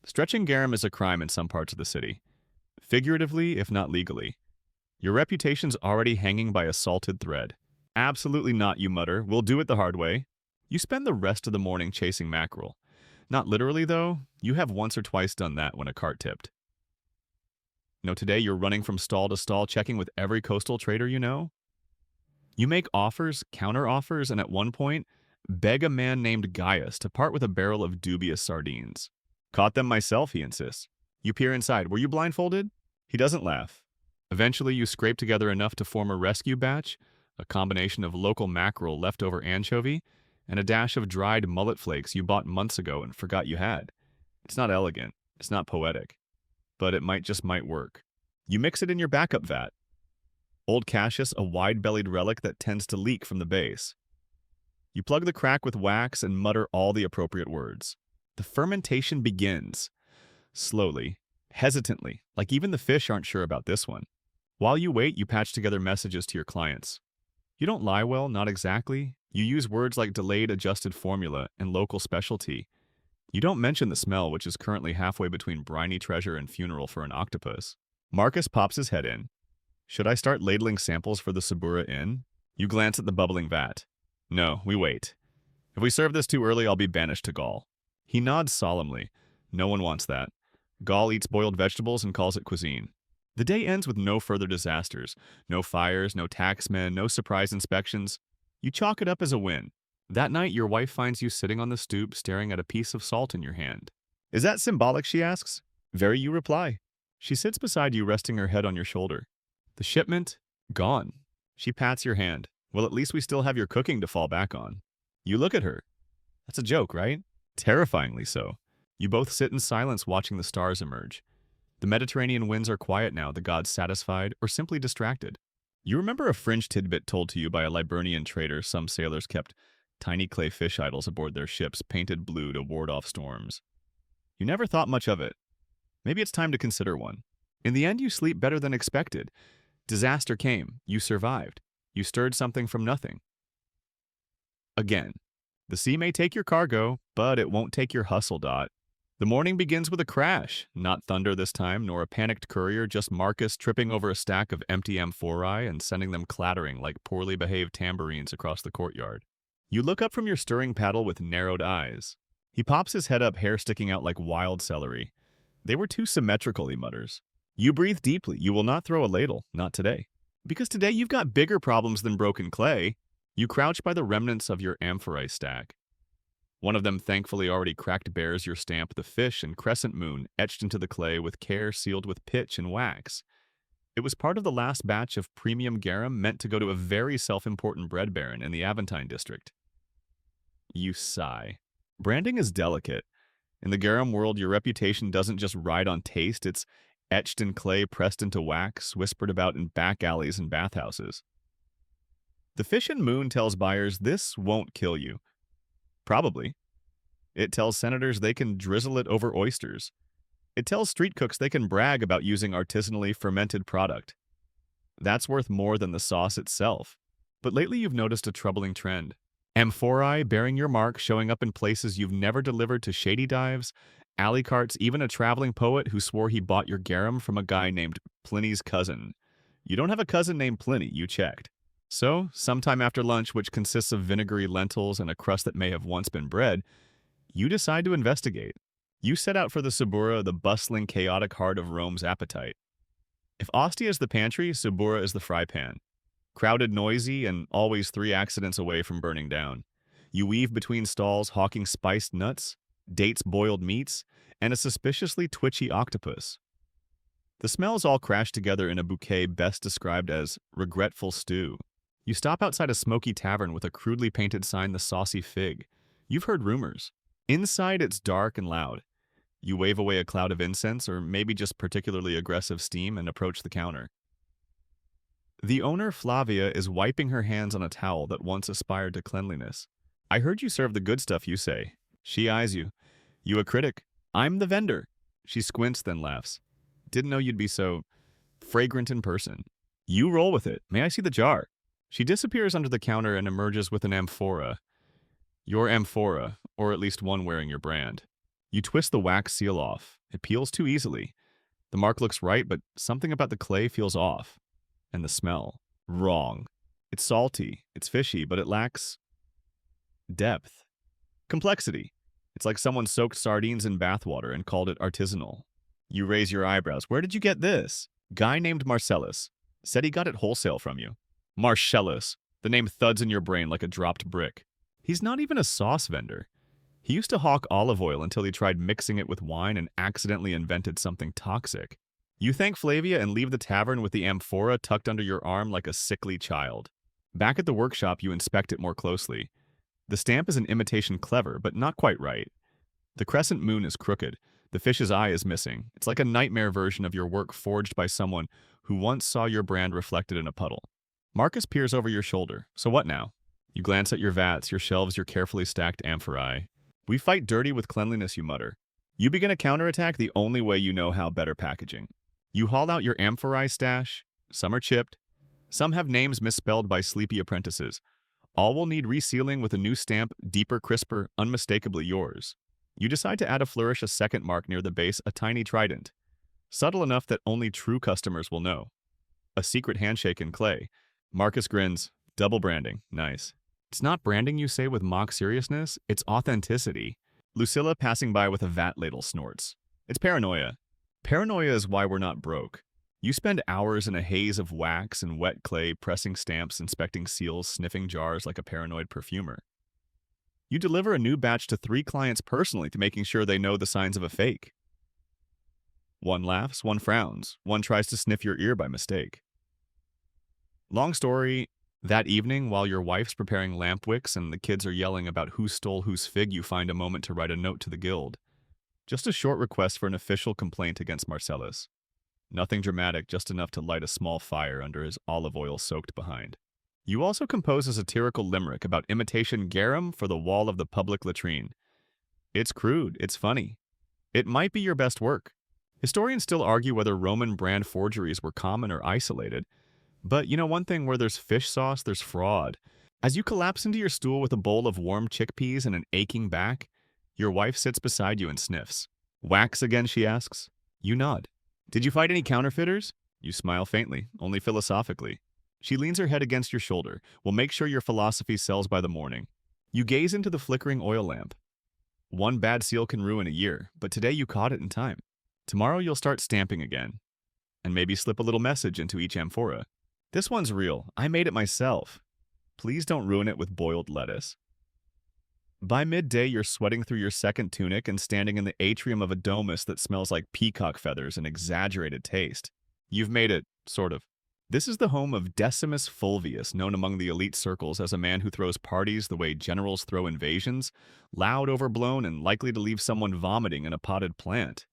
Stretching garum is a crime in some parts of the city. Figuratively, if not legally. Your reputation's already hanging by a salted thread. Absolutely not, you mutter. We'll do it the hard way. You spend the rest of the morning chasing mackerel. Not literally, though. You have once or twice done that when a cart tipped. No, today you're running from stall to stall, checking with every coastal trader you know. You make offers, counter-offers, and at one point, beg a man named Gaius to part with a barrel of dubious sardines. Caught them myself, he insists. You peer inside. Were you blindfolded? He doesn't laugh. Eventually, you scrape together enough to form a rescue batch, a combination of local mackerel, leftover anchovy, and a dash of dried mullet flakes you bought months ago and forgot you had. It's not elegant. It's not poetic. But it might work. You mix it in your backup vat. Old Cassius, a wide-bellied relic that tends to leak from the base. You plug the crack with wax and mutter all the appropriate words. The fermentation begins. Slowly, hesitantly, like even the fish aren't sure about this one. While you wait, you patch together messages to your clients. You don't lie well, not exactly. You use words like delayed adjusted formula and local specialty. You don't mention the smell, which is currently halfway between briny treasure and funeral for an octopus. Marcus pops his head in. Should I start ladling samples for the Sabura Inn? You glance at the bubbling vat. No, we wait. If we serve this too early, I'll be banished to Gaul. He nods solemnly. No one wants that. Gaul eats boiled vegetables and calls it cuisine. The day ends with no further disasters. No fires, no taxmen, no surprise inspections. You chalk it up as a win. That night, your wife finds you sitting on the stoop staring at a piece of salt in your hand. Is that symbolic, she asks. Very, you reply. She sits beside you, resting her head on your shoulder. The shipment? Gone. She pats your hand. Well, at least we still have your cooking to fall back on. You look at her. That's a joke, right? Terrifyingly so. You both sit in silence watching the stars emerge. The Mediterranean winds are quiet now, the gods satisfied or simply distracted. You remember a fringe tidbit told to you by a Liburnian trader some sailors kept tiny clay fish idols aboard their ships painted blue to ward off storms. You never thought much of it. Maybe it's time to consider one. In the end, you sleep better than expected. Disaster came. You survived. You stirred something from nothing. Again, the sea may take your cargo, but it won't take your hustle, Dot. The morning begins with a crash. Not thunder this time, nor a panicked courier, just Marcus tripping over a stack of empty amphorae and sending them clattering like poorly behaved tambourines across the courtyard. You look up from your stirring paddle with narrowed eyes. He pops his head up, hair sticking out like wild celery. They were too symmetrical, he mutters. You breathe deeply. You will not throw a ladle, not today. Because today you've got bigger problems than broken clay. You crouch by the remnants of your amphorae stack. One of them thankfully already cracked bears your stamp, the fish and crescent moon, etched into the clay with care sealed with pitch and wax. It was part of the last batch of premium garum meant to go to a very self-important bread baron in the Aventine district. You sigh. Branding is delicate. In the garum world, your reputation doesn't just ride on taste, it's etched in clay, pressed into wax, whispered about in back alleys and bathhouses. The Fish and Moon tells buyers this won't kill you. Probably. It tells senators they can drizzle it over oysters. It tells street cooks they can brag about using artisanally fermented product. That's worth more than the sauce itself. But lately you've noticed a troubling trend. Amphorae bearing your mark showing up in places you've never delivered to shady dives, alley carts, even a traveling poet who swore he bought your garum from a guy named Pliny's cousin. You don't have a cousin named Pliny, you checked. So, sometime after lunch, which consists of vinegary lentils and a crust that may have once been bread, you decide to investigate. You set out for the Subura, the bustling, chaotic heart of Rome's appetite. If Ostia is the pantry, Subura is the fry pan. Crowded, noisy, and always 3 accidents away from burning down. You weave between stalls hawking spiced nuts, dates boiled meats, and a suspiciously twitchy octopus. The smells all crash together in a bouquet best described as regretful stew. You stop outside a smoky tavern with a crudely painted sign, the Saucy Fig. You've heard rumors. Inside, it's dark and loud. You wave away a cloud of incense, or maybe just particularly aggressive steam, and approach the counter. The owner, Flavia, is wiping her hands on a towel that once aspired to cleanliness. I heard you serve the good stuff, you say. She eyes you. You a critic? I'm the vendor. She squints, then laughs. Didn't know you'd be so fragrant in person. You roll with it. May I see the jar? She disappears under the counter and emerges with an amphora. Your amphora, or at least one wearing your brand. You twist the wax seal off. It peels too easily. The mark looks right, but something about the clay feels off. And the smell. Wrong. It's salty, it's fishy, but it lacks depth. Complexity. It's like someone soaked sardines in bathwater and called it artisanal. You raise your eyebrows. Where did you get this? Guy named Marcellus. Said he got it wholesale from you. Marcellus. The name thuds in your brain like a dropped brick. He's not even a sauce vendor. He used to hawk olive oil until he tried mixing it with wine and accidentally invented something toxic. You thank Flavia and leave the tavern with the amphora tucked under your arm like a sickly child. Back at the workshop, you inspect it more closely. The stamp is an imitation clever, but not quite right. The crescent moon is crooked. The fish's eye is missing. It's like a nightmare version of your work forged by someone who once saw your brand reflected in a puddle. Marcus peers over your shoulder. So what now? You glance at your vats, your shelves, your carefully stacked amphorae. We fight dirty with cleanliness, you mutter. You begin a counterattack the only way you know how: better packaging. You haul out your amphorae stash. Some are chipped. Some have names misspelled by sleepy apprentices. All will need resealing with a new stamp, deeper, crisper, unmistakably yours. You decide to add a flourish, a second mark near the base, a tiny trident. Subtle enough that only true customers will know. A secret handshake in clay. Marcus grins. Double branding. Nice. It's not branding, you say with mock seriousness. It's authenticity. Lucilla, passing by with a vat ladle, snorts. It's paranoia. Paranoia is why we're not broke. You spend hours in a haze of wax and wet clay, pressing stamps, inspecting seals, sniffing jars like a paranoid perfumer. You deliver a new batch to 3 clients personally to making sure they know the signs of a fake. One laughs, one frowns, one tries to sniff your ear by mistake. Long story, that evening, while your wife's preparing lamp wicks and the kids are yelling about who stole whose fig, you find a moment to write a note to the guild. Just a short request for an official complaint against Marcellus. Nothing dramatic, just enough to light a small fire under his olive oil-soaked behind. You also compose a satirical limerick about imitation garum for the wall of the public latrine. It's crude, it's funny. It might be your best work. Historians still argue whether Roman brand forgeries were common or isolated. But you know one thing, where there's fish sauce, there's fraud. As you collapse into your stool with a bowl of warm chickpeas and an aching back, your wife sits beside you and sniffs. Wax again, she asks. You nod. Did you fight any counterfeiters? You smile faintly, only philosophically. She leans her head against your shoulder. We'll make sure your philosophy sells by the morning. You gaze into the flickering oil lamp. One bad seal can ruin a year, but today you caught it in time. Tomorrow you'll start stamping again. And maybe slip a little message into each amphora. This one's real. I made it myself. Please don't ruin it with boiled lettuce. By midday, you're sweating through your second tunic and standing in the atrium of a domus that smells like peacock feathers and exaggerated taste. You've made it, sort of. This is the home of Decimus Fulvius, known among the elite circles as a man who throws parties the way generals throw invasions, loud, overblown, and likely to leave someone vomiting in a potted plant.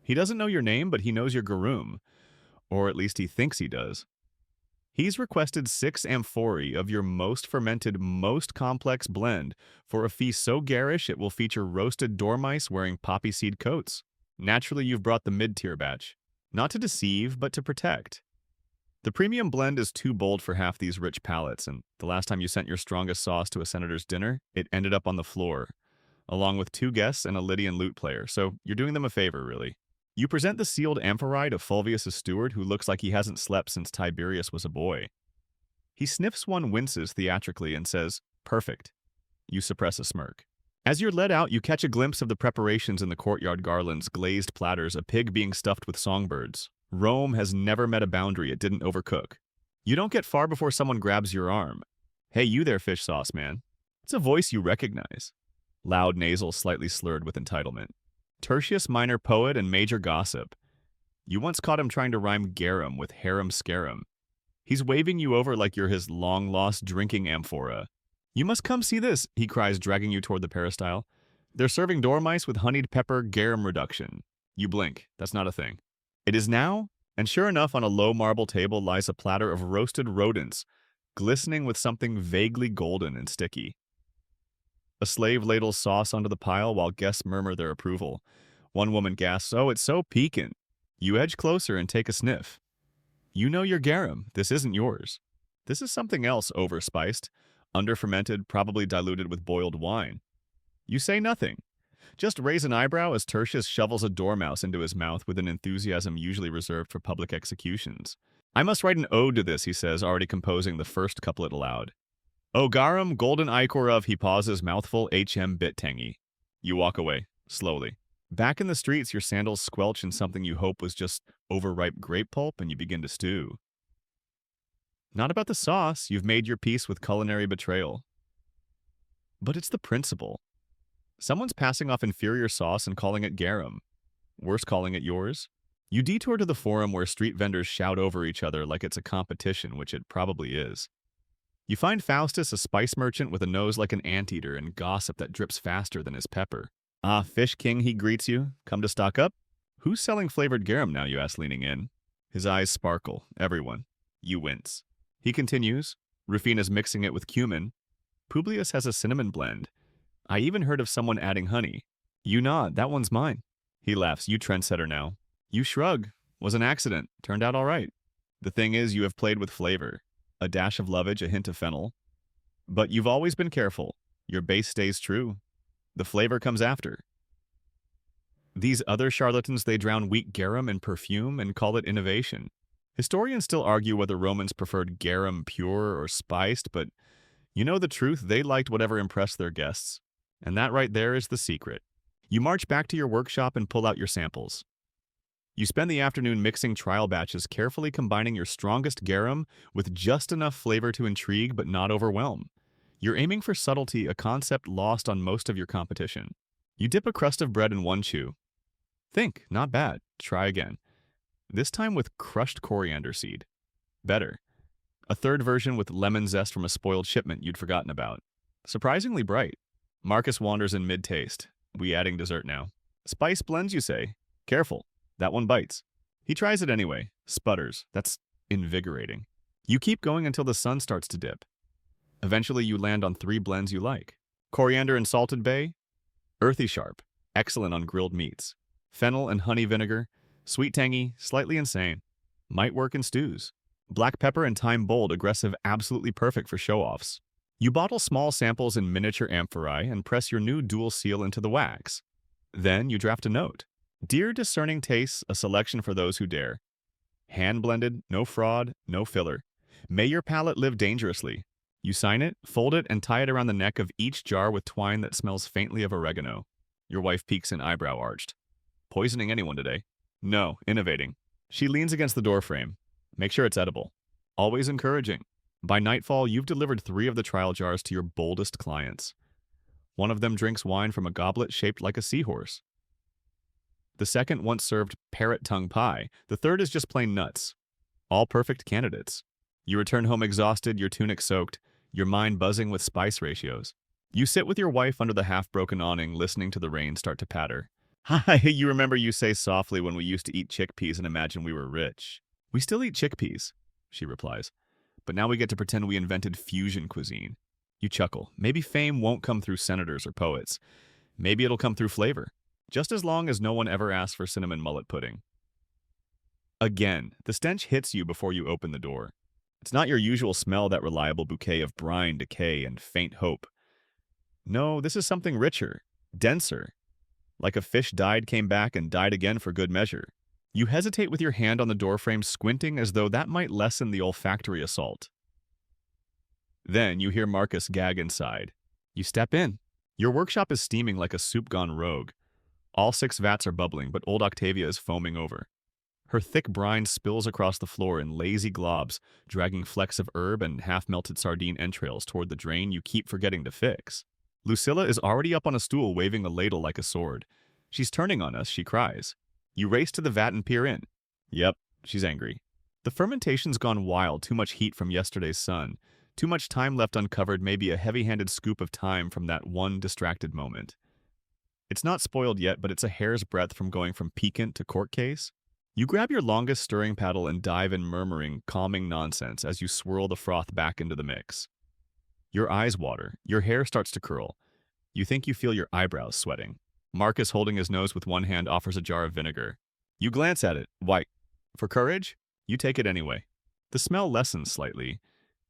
He doesn't know your name, but he knows your garum, or at least he thinks he does. He's requested 6 amphorae of your most fermented, most complex blend for a feast so garish it will feature roasted dormice wearing poppy seed coats. Naturally, you've brought the mid-tier batch. Not to deceive, but to protect. The premium blend is too bold for half these rich palates, and the last time you sent your strongest sauce to a senator's dinner, it ended up on the floor, along with 2 guests and a Lydian lute player, so you're doing them a favor, really. You present the sealed amphorae to Fulvius' steward, who looks like he hasn't slept since Tiberius was a boy. He sniffs one, winces theatrically, and says, "Perfect." You suppress a smirk. As you're led out, you catch a glimpse of the preparations in the courtyard garlands, glazed platters, a pig being stuffed with songbirds. Rome has never met a boundary it didn't overcook. You don't get far before someone grabs your arm. "Hey, you there, fish sauce man." It's a voice you recognize. Loud, nasal, slightly slurred with entitlement. Tertius Minor poet and major gossip. You once caught him trying to rhyme garum with harum scarum. He's waving you over like you're his long-lost drinking amphora. "You must come see this," he cries, dragging you toward the peristyle. "They're serving dormice with honeyed pepper garum reduction." You blink. That's not a thing. It is now, and sure enough, on a low marble table lies a platter of roasted rodents, glistening with something vaguely golden and sticky. A slave ladles sauce onto the pile while guests murmur their approval. One woman gasps, "Oh, it's so piquant." You edge closer and take a sniff. You know your garum. This isn't yours. This is something else, overspiced, under-fermented, probably diluted with boiled wine. You say nothing. Just raise an eyebrow as Tertius shovels a dormouse into his mouth with an enthusiasm usually reserved for public executions. "I must write an ode to this," he says, already composing the first couplet aloud. "O garum, golden ichor of," he pauses, mouthful, "hm bit tangy." You walk away, slowly. Back in the streets, your sandals squelch in something you hope was just overripe grape pulp, and you begin to stew. Not about the sauce, you've made your peace with culinary betrayal. But it's the principle. Someone's passing off inferior sauce and calling it garum. Worse, calling it yours. You detour to the forum where street vendors shout over each other like it's a competition, which it probably is. You find Faustus, a spice merchant with a nose like an anteater and gossip that drips faster than his pepper. "Ah, Fish King," he greets you. "Come to stock up?" "Who's selling flavored garum now?" you ask, leaning in. His eyes sparkle. "Everyone." You wince. He continues. "Rufina's mixing it with cumin. Publius has a cinnamon blend. I even heard of someone adding honey." You nod. "That one's mine." He laughs. "You trendsetter now." You shrug. "Was an accident. Turned out all right." The thing is, you have played with flavor. A dash of lovage, a hint of fennel. But you've always been careful. Your base stays true. The flavor comes after. These other charlatans, they drown weak garum in perfume and call it innovation. Historians still argue whether Romans preferred garum pure or spiced, but you know the truth, they liked whatever impressed their guests. And that right there is the secret. You march back to your workshop and pull out your samples. You spend the afternoon mixing trial batches, carefully combining your strongest garum with just enough flavor to intrigue but not overwhelm. You're aiming for subtlety, a concept lost on most of your competition. You dip a crust of bread in one chew. Think, not bad. Try again. This time with crushed coriander seed. Better. A third version with lemon zest from a spoiled shipment you'd forgotten about. Surprisingly bright. Marcus wanders in mid-taste. We adding dessert now. Spice blends, you say? Careful. That one bites. He tries it anyway. Sputters. That's invigorating. You keep going until the sun starts to dip. Eventually, you land on 3 blends you like. Coriander and salted bay. Earthy sharp. Excellent on grilled meats. Fennel and honey vinegar. Sweet tangy. Slightly insane. Might work in stews. Black pepper and thyme bold. Aggressive. Absolutely perfect for show-offs. You bottle small samples in miniature amphorae and press your new dual seal into the wax. Then you draft a note. Dear discerning tastes, a selection for those who dare. Hand-blended, no fraud, no filler. May your palate live dangerously. You sign it, fold it, and tie it around the neck of each jar with twine that smells faintly of oregano. Your wife peeks, an eyebrow arched. Poisoning anyone today? No, innovating. She leans against the doorframe. Make sure it's edible. Always encouraging. By nightfall, you've delivered 3 of the trial jars to your boldest clients. One of them drinks wine from a goblet shaped like a seahorse. The second once served parrot tongue pie. The third is just plain nuts. All perfect candidates. You return home exhausted, your tunic soaked, your mind buzzing with spice ratios. You sit with your wife under the half-broken awning, listening to the rain start to patter. Hi, you remember you say softly when we used to eat chickpeas and imagine we were rich. We still eat chickpeas, she replies. But now we get to pretend we invented fusion cuisine. You chuckle. Maybe fame won't come through senators or poets. Maybe it'll come through flavor. Just as long as no one ever asks for cinnamon mullet pudding. Again, the stench hits you before you open the door. It's not your usual smell, that reliable bouquet of brine, decay, and faint hope. No, this is something richer, denser. Like a fish died, came back, and died again for good measure. You hesitate with your hand on the doorframe, squinting as though that might lessen the olfactory assault. Then you hear Marcus gag inside. You step in. Your workshop is steaming like a soup gone rogue. All 6 vats are bubbling, but old Octavia is foaming over. Her thick brine spills across the floor in lazy globs, dragging flecks of herb and half-melted sardine entrails toward the drain you keep forgetting to fix. Lucilla is already up on a stool, waving a ladle like a sword. She's turning on us, she cries. You race to the vat and peer in. Yep, she's angry. The fermentation's gone wild, too much heat from yesterday's sun. Too much time left uncovered, maybe a heavy-handed scoop of time from that one distracted moment. It's not spoiled yet, but it's a hair's breadth from going from piquant to court case. You grab your longest stirring paddle and dive in, murmuring calming nonsense as you swirl the froth back into the mix. Your eyes water. Your hair starts to curl. You think you feel your eyebrows sweating. Marcus, holding his nose with one hand, offers a jar of vinegar. You glance at it. Why, for courage? You take it anyway. The smell lessens slightly.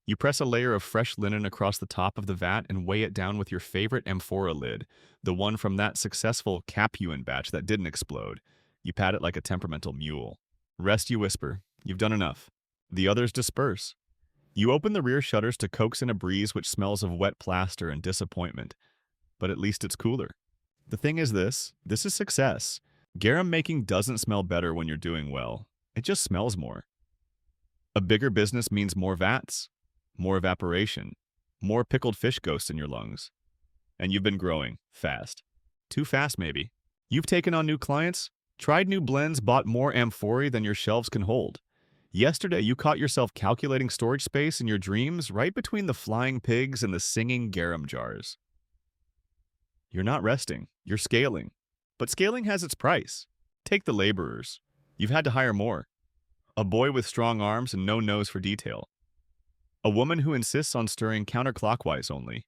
You press a layer of fresh linen across the top of the vat and weigh it down with your favorite amphora lid, the one from that successful Capuan batch that didn't explode. You pat it like a temperamental mule. Rest, you whisper. You've done enough. The others disperse. You open the rear shutters to coax in a breeze which smells of wet plaster and disappointment. But at least it's cooler. The thing is this is success. Garum making doesn't smell better when you're doing well. It just smells more. A bigger business means more vats, more evaporation, more pickled fish ghosts in your lungs. And you've been growing fast. Too fast, maybe. You've taken on new clients, tried new blends, bought more amphorae than your shelves can hold. Yesterday, you caught yourself calculating storage space in your dreams right between the flying pigs and the singing garum jars. You're not resting. You're scaling. But scaling has its price. Take the laborers. You've had to hire more. A boy with strong arms and no nose for detail. A woman who insists on stirring counterclockwise only.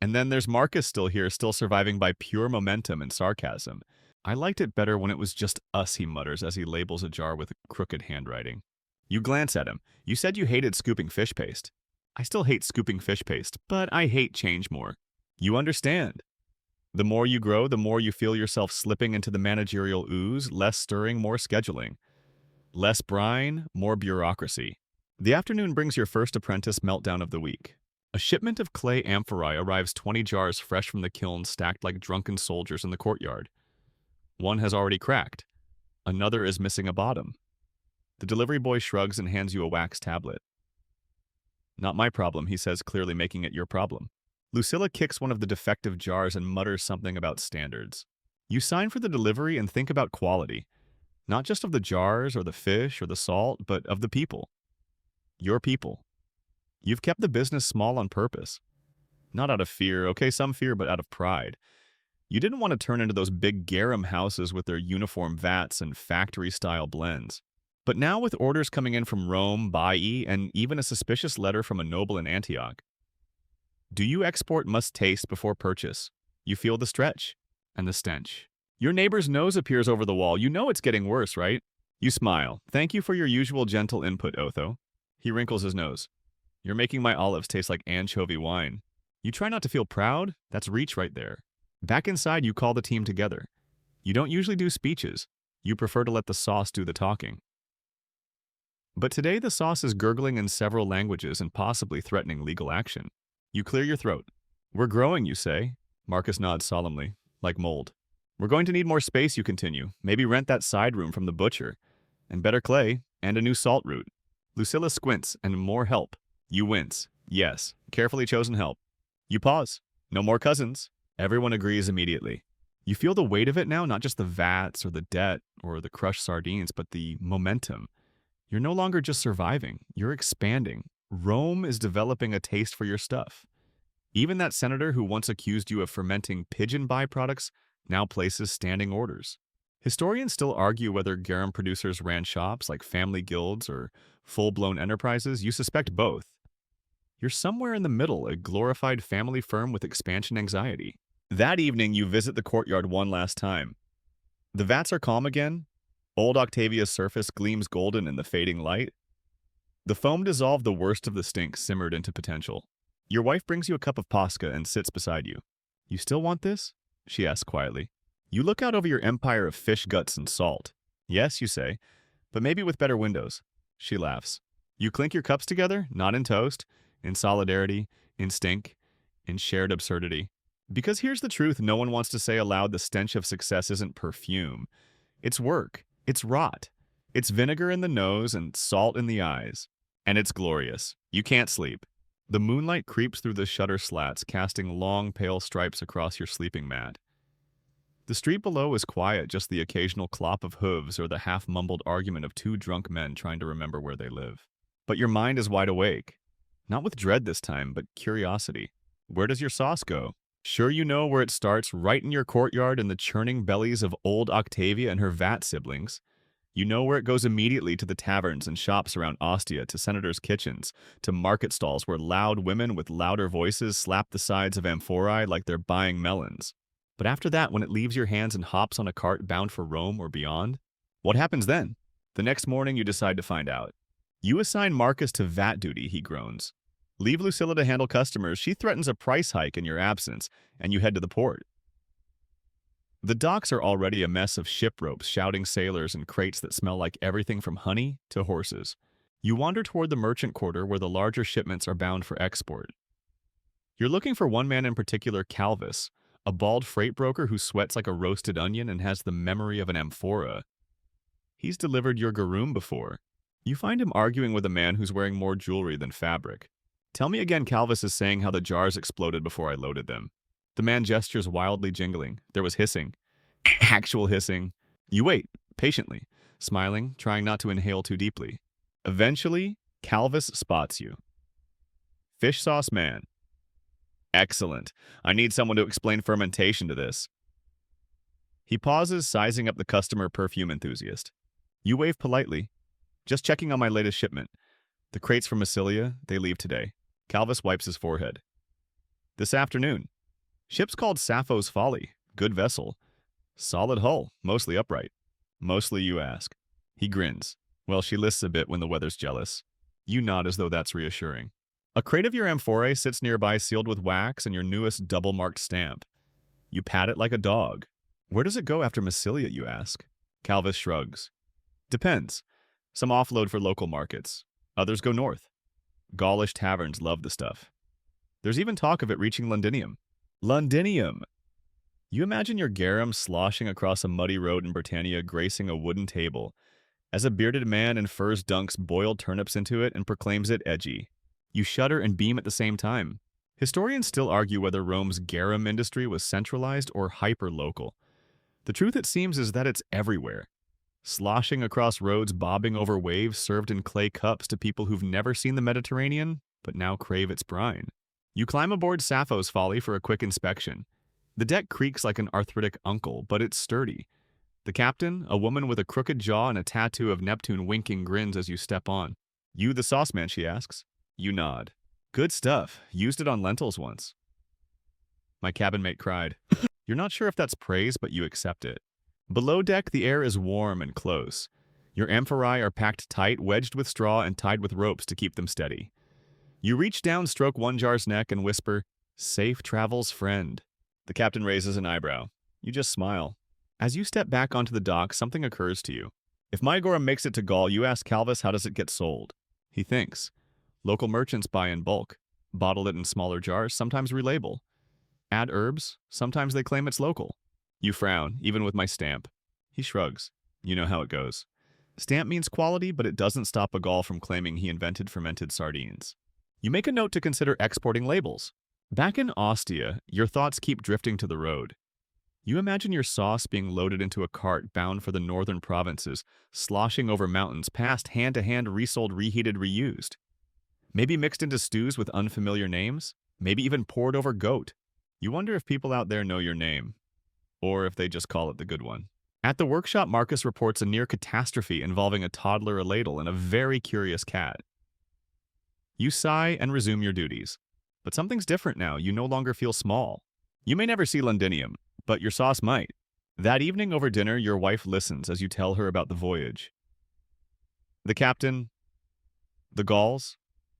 And then there's Marcus still here, still surviving by pure momentum and sarcasm. I liked it better when it was just us, he mutters as he labels a jar with crooked handwriting. You glance at him. You said you hated scooping fish paste. I still hate scooping fish paste, but I hate change more. You understand. The more you grow, the more you feel yourself slipping into the managerial ooze, less stirring, more scheduling. Less brine, more bureaucracy. The afternoon brings your first apprentice meltdown of the week. A shipment of clay amphorae arrives, 20 jars fresh from the kiln, stacked like drunken soldiers in the courtyard. One has already cracked. Another is missing a bottom. The delivery boy shrugs and hands you a wax tablet. Not my problem, he says, clearly making it your problem. Lucilla kicks one of the defective jars and mutters something about standards. You sign for the delivery and think about quality. Not just of the jars or the fish or the salt, but of the people. Your people. You've kept the business small on purpose. Not out of fear, okay, some fear, but out of pride. You didn't want to turn into those big garum houses with their uniform vats and factory-style blends. But now with orders coming in from Rome, Baiae, and even a suspicious letter from a noble in Antioch, do you export must taste before purchase? You feel the stretch and the stench. Your neighbor's nose appears over the wall. You know it's getting worse, right? You smile. Thank you for your usual gentle input, Otho. He wrinkles his nose. You're making my olives taste like anchovy wine. You try not to feel proud? That's reach right there. Back inside, you call the team together. You don't usually do speeches. You prefer to let the sauce do the talking. But today the sauce is gurgling in several languages and possibly threatening legal action. You clear your throat. We're growing, you say. Marcus nods solemnly, like mold. We're going to need more space, you continue. Maybe rent that side room from the butcher. And better clay, and a new salt route. Lucilla squints, and more help. You wince. Yes, carefully chosen help. You pause. No more cousins. Everyone agrees immediately. You feel the weight of it now, not just the vats or the debt or the crushed sardines, but the momentum. You're no longer just surviving, you're expanding. Rome is developing a taste for your stuff. Even that senator who once accused you of fermenting pigeon byproducts now places standing orders. Historians still argue whether garum producers ran shops like family guilds or full-blown enterprises. You suspect both. You're somewhere in the middle, a glorified family firm with expansion anxiety. That evening, you visit the courtyard one last time. The vats are calm again. Old Octavia's surface gleams golden in the fading light. The foam dissolved, the worst of the stink simmered into potential. Your wife brings you a cup of pasca and sits beside you. You still want this? She asks quietly. You look out over your empire of fish guts and salt. Yes, you say, but maybe with better windows. She laughs. You clink your cups together, not in toast, in solidarity, in stink, in shared absurdity. Because here's the truth no one wants to say aloud: the stench of success isn't perfume. It's work. It's rot. It's vinegar in the nose and salt in the eyes. And it's glorious. You can't sleep. The moonlight creeps through the shutter slats, casting long, pale stripes across your sleeping mat. The street below is quiet, just the occasional clop of hooves or the half-mumbled argument of two drunk men trying to remember where they live. But your mind is wide awake. Not with dread this time, but curiosity. Where does your sauce go? Sure, you know where it starts, right in your courtyard in the churning bellies of old Octavia and her vat siblings. You know where it goes immediately: to the taverns and shops around Ostia, to senators' kitchens, to market stalls where loud women with louder voices slap the sides of amphorae like they're buying melons. But after that, when it leaves your hands and hops on a cart bound for Rome or beyond, what happens then? The next morning, you decide to find out. You assign Marcus to vat duty, he groans. Leave Lucilla to handle customers. She threatens a price hike in your absence, and you head to the port. The docks are already a mess of ship ropes, shouting sailors, and crates that smell like everything from honey to horses. You wander toward the merchant quarter where the larger shipments are bound for export. You're looking for one man in particular, Calvis, a bald freight broker who sweats like a roasted onion and has the memory of an amphora. He's delivered your garum before. You find him arguing with a man who's wearing more jewelry than fabric. Tell me again, Calvis is saying, how the jars exploded before I loaded them. The man gestures wildly, jingling. There was hissing. Actual hissing. You wait, patiently, smiling, trying not to inhale too deeply. Eventually, Calvis spots you. Fish sauce man. Excellent. I need someone to explain fermentation to this. He pauses, sizing up the customer perfume enthusiast. You wave politely. Just checking on my latest shipment. The crates from Massilia, they leave today. Calvis wipes his forehead. This afternoon. Ship's called Sappho's Folly. Good vessel. Solid hull, mostly upright. Mostly, you ask. He grins. Well, she lists a bit when the weather's jealous. You nod as though that's reassuring. A crate of your amphorae sits nearby, sealed with wax and your newest double-marked stamp. You pat it like a dog. Where does it go after Massilia, you ask? Calvis shrugs. Depends. Some offload for local markets. Others go north. Gaulish taverns love the stuff. There's even talk of it reaching Londinium. Londinium! You imagine your garum sloshing across a muddy road in Britannia, gracing a wooden table, as a bearded man in furs dunks boiled turnips into it and proclaims it edgy. You shudder and beam at the same time. Historians still argue whether Rome's garum industry was centralized or hyper-local. The truth, it seems, is that it's everywhere. Sloshing across roads, bobbing over waves, served in clay cups to people who've never seen the Mediterranean, but now crave its brine. You climb aboard Sappho's Folly for a quick inspection. The deck creaks like an arthritic uncle, but it's sturdy. The captain, a woman with a crooked jaw and a tattoo of Neptune winking, grins as you step on. You the sauce man, she asks. You nod. Good stuff. Used it on lentils once. My cabin mate cried. You're not sure if that's praise, but you accept it. Below deck, the air is warm and close. Your amphorae are packed tight, wedged with straw and tied with ropes to keep them steady. You reach down, stroke one jar's neck, and whisper, "Safe travels, friend." The captain raises an eyebrow. You just smile. As you step back onto the dock, something occurs to you. If my garum makes it to Gaul, you ask Calvis, how does it get sold? He thinks. Local merchants buy in bulk, bottle it in smaller jars, sometimes relabel. Add herbs, sometimes they claim it's local. You frown, even with my stamp. He shrugs. You know how it goes. Stamp means quality, but it doesn't stop a Gaul from claiming he invented fermented sardines. You make a note to consider exporting labels. Back in Ostia, your thoughts keep drifting to the road. You imagine your sauce being loaded into a cart bound for the northern provinces, sloshing over mountains, passed hand to hand, resold, reheated, reused. Maybe mixed into stews with unfamiliar names, maybe even poured over goat. You wonder if people out there know your name, or if they just call it the good one. At the workshop, Marcus reports a near catastrophe involving a toddler, a ladle, and a very curious cat. You sigh and resume your duties. But something's different now. You no longer feel small. You may never see Londinium, but your sauce might. That evening over dinner, your wife listens as you tell her about the voyage. The captain, the Gauls,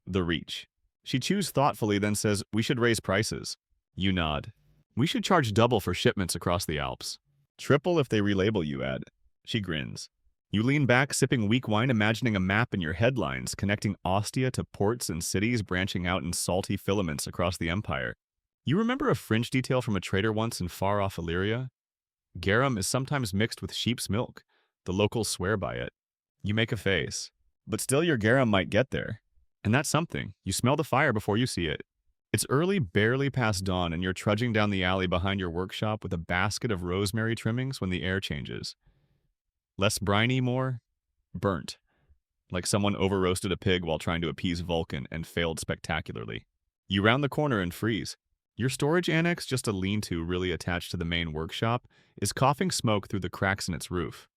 the reach. She chews thoughtfully, then says, "We should raise prices." You nod. "We should charge double for shipments across the Alps. Triple if they relabel," you add. She grins. You lean back, sipping weak wine, imagining a map in your headlines connecting Ostia to ports and cities branching out in salty filaments across the empire. You remember a fringe detail from a trader once in far-off Illyria? Garum is sometimes mixed with sheep's milk. The locals swear by it. You make a face. But still your garum might get there. And that's something. You smell the fire before you see it. It's early, barely past dawn, and you're trudging down the alley behind your workshop with a basket of rosemary trimmings when the air changes. Less briny, more burnt. Like someone over-roasted a pig while trying to appease Vulcan and failed spectacularly. You round the corner and freeze. Your storage annex, just a lean-to really attached to the main workshop, is coughing smoke through the cracks in its roof.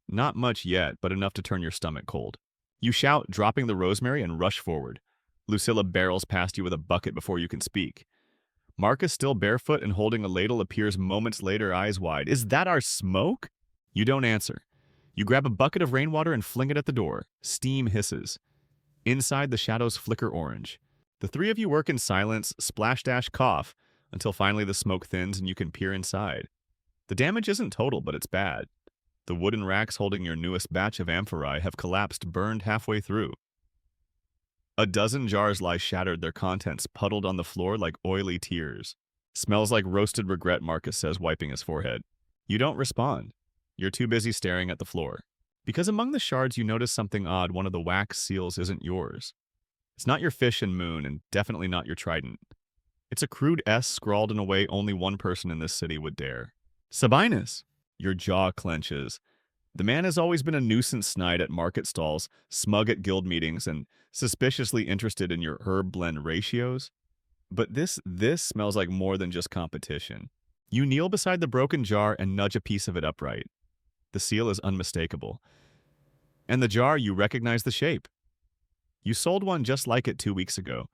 Not much yet, but enough to turn your stomach cold. You shout, dropping the rosemary, and rush forward. Lucilla barrels past you with a bucket before you can speak. Marcus, still barefoot and holding a ladle, appears moments later, eyes wide. "Is that our smoke?" You don't answer. You grab a bucket of rainwater and fling it at the door. Steam hisses. Inside, the shadows flicker orange. The three of you work in silence, splash-dash-cough, until finally the smoke thins and you can peer inside. The damage isn't total, but it's bad. The wooden racks holding your newest batch of amphorae have collapsed, burned halfway through. A dozen jars lie shattered, their contents puddled on the floor like oily tears. "Smells like roasted regret," Marcus says, wiping his forehead. You don't respond. You're too busy staring at the floor. Because among the shards you notice something odd. One of the wax seals isn't yours. It's not your fish and moon, and definitely not your trident. It's a crude S scrawled in a way only one person in this city would dare. "Sabinus!" Your jaw clenches. The man has always been a nuisance snide at market stalls, smug at guild meetings, and suspiciously interested in your herb blend ratios. But this smells like more than just competition. You kneel beside the broken jar and nudge a piece of it upright. The seal is unmistakable. And the jar, you recognize the shape. You sold one just like it 2 weeks ago,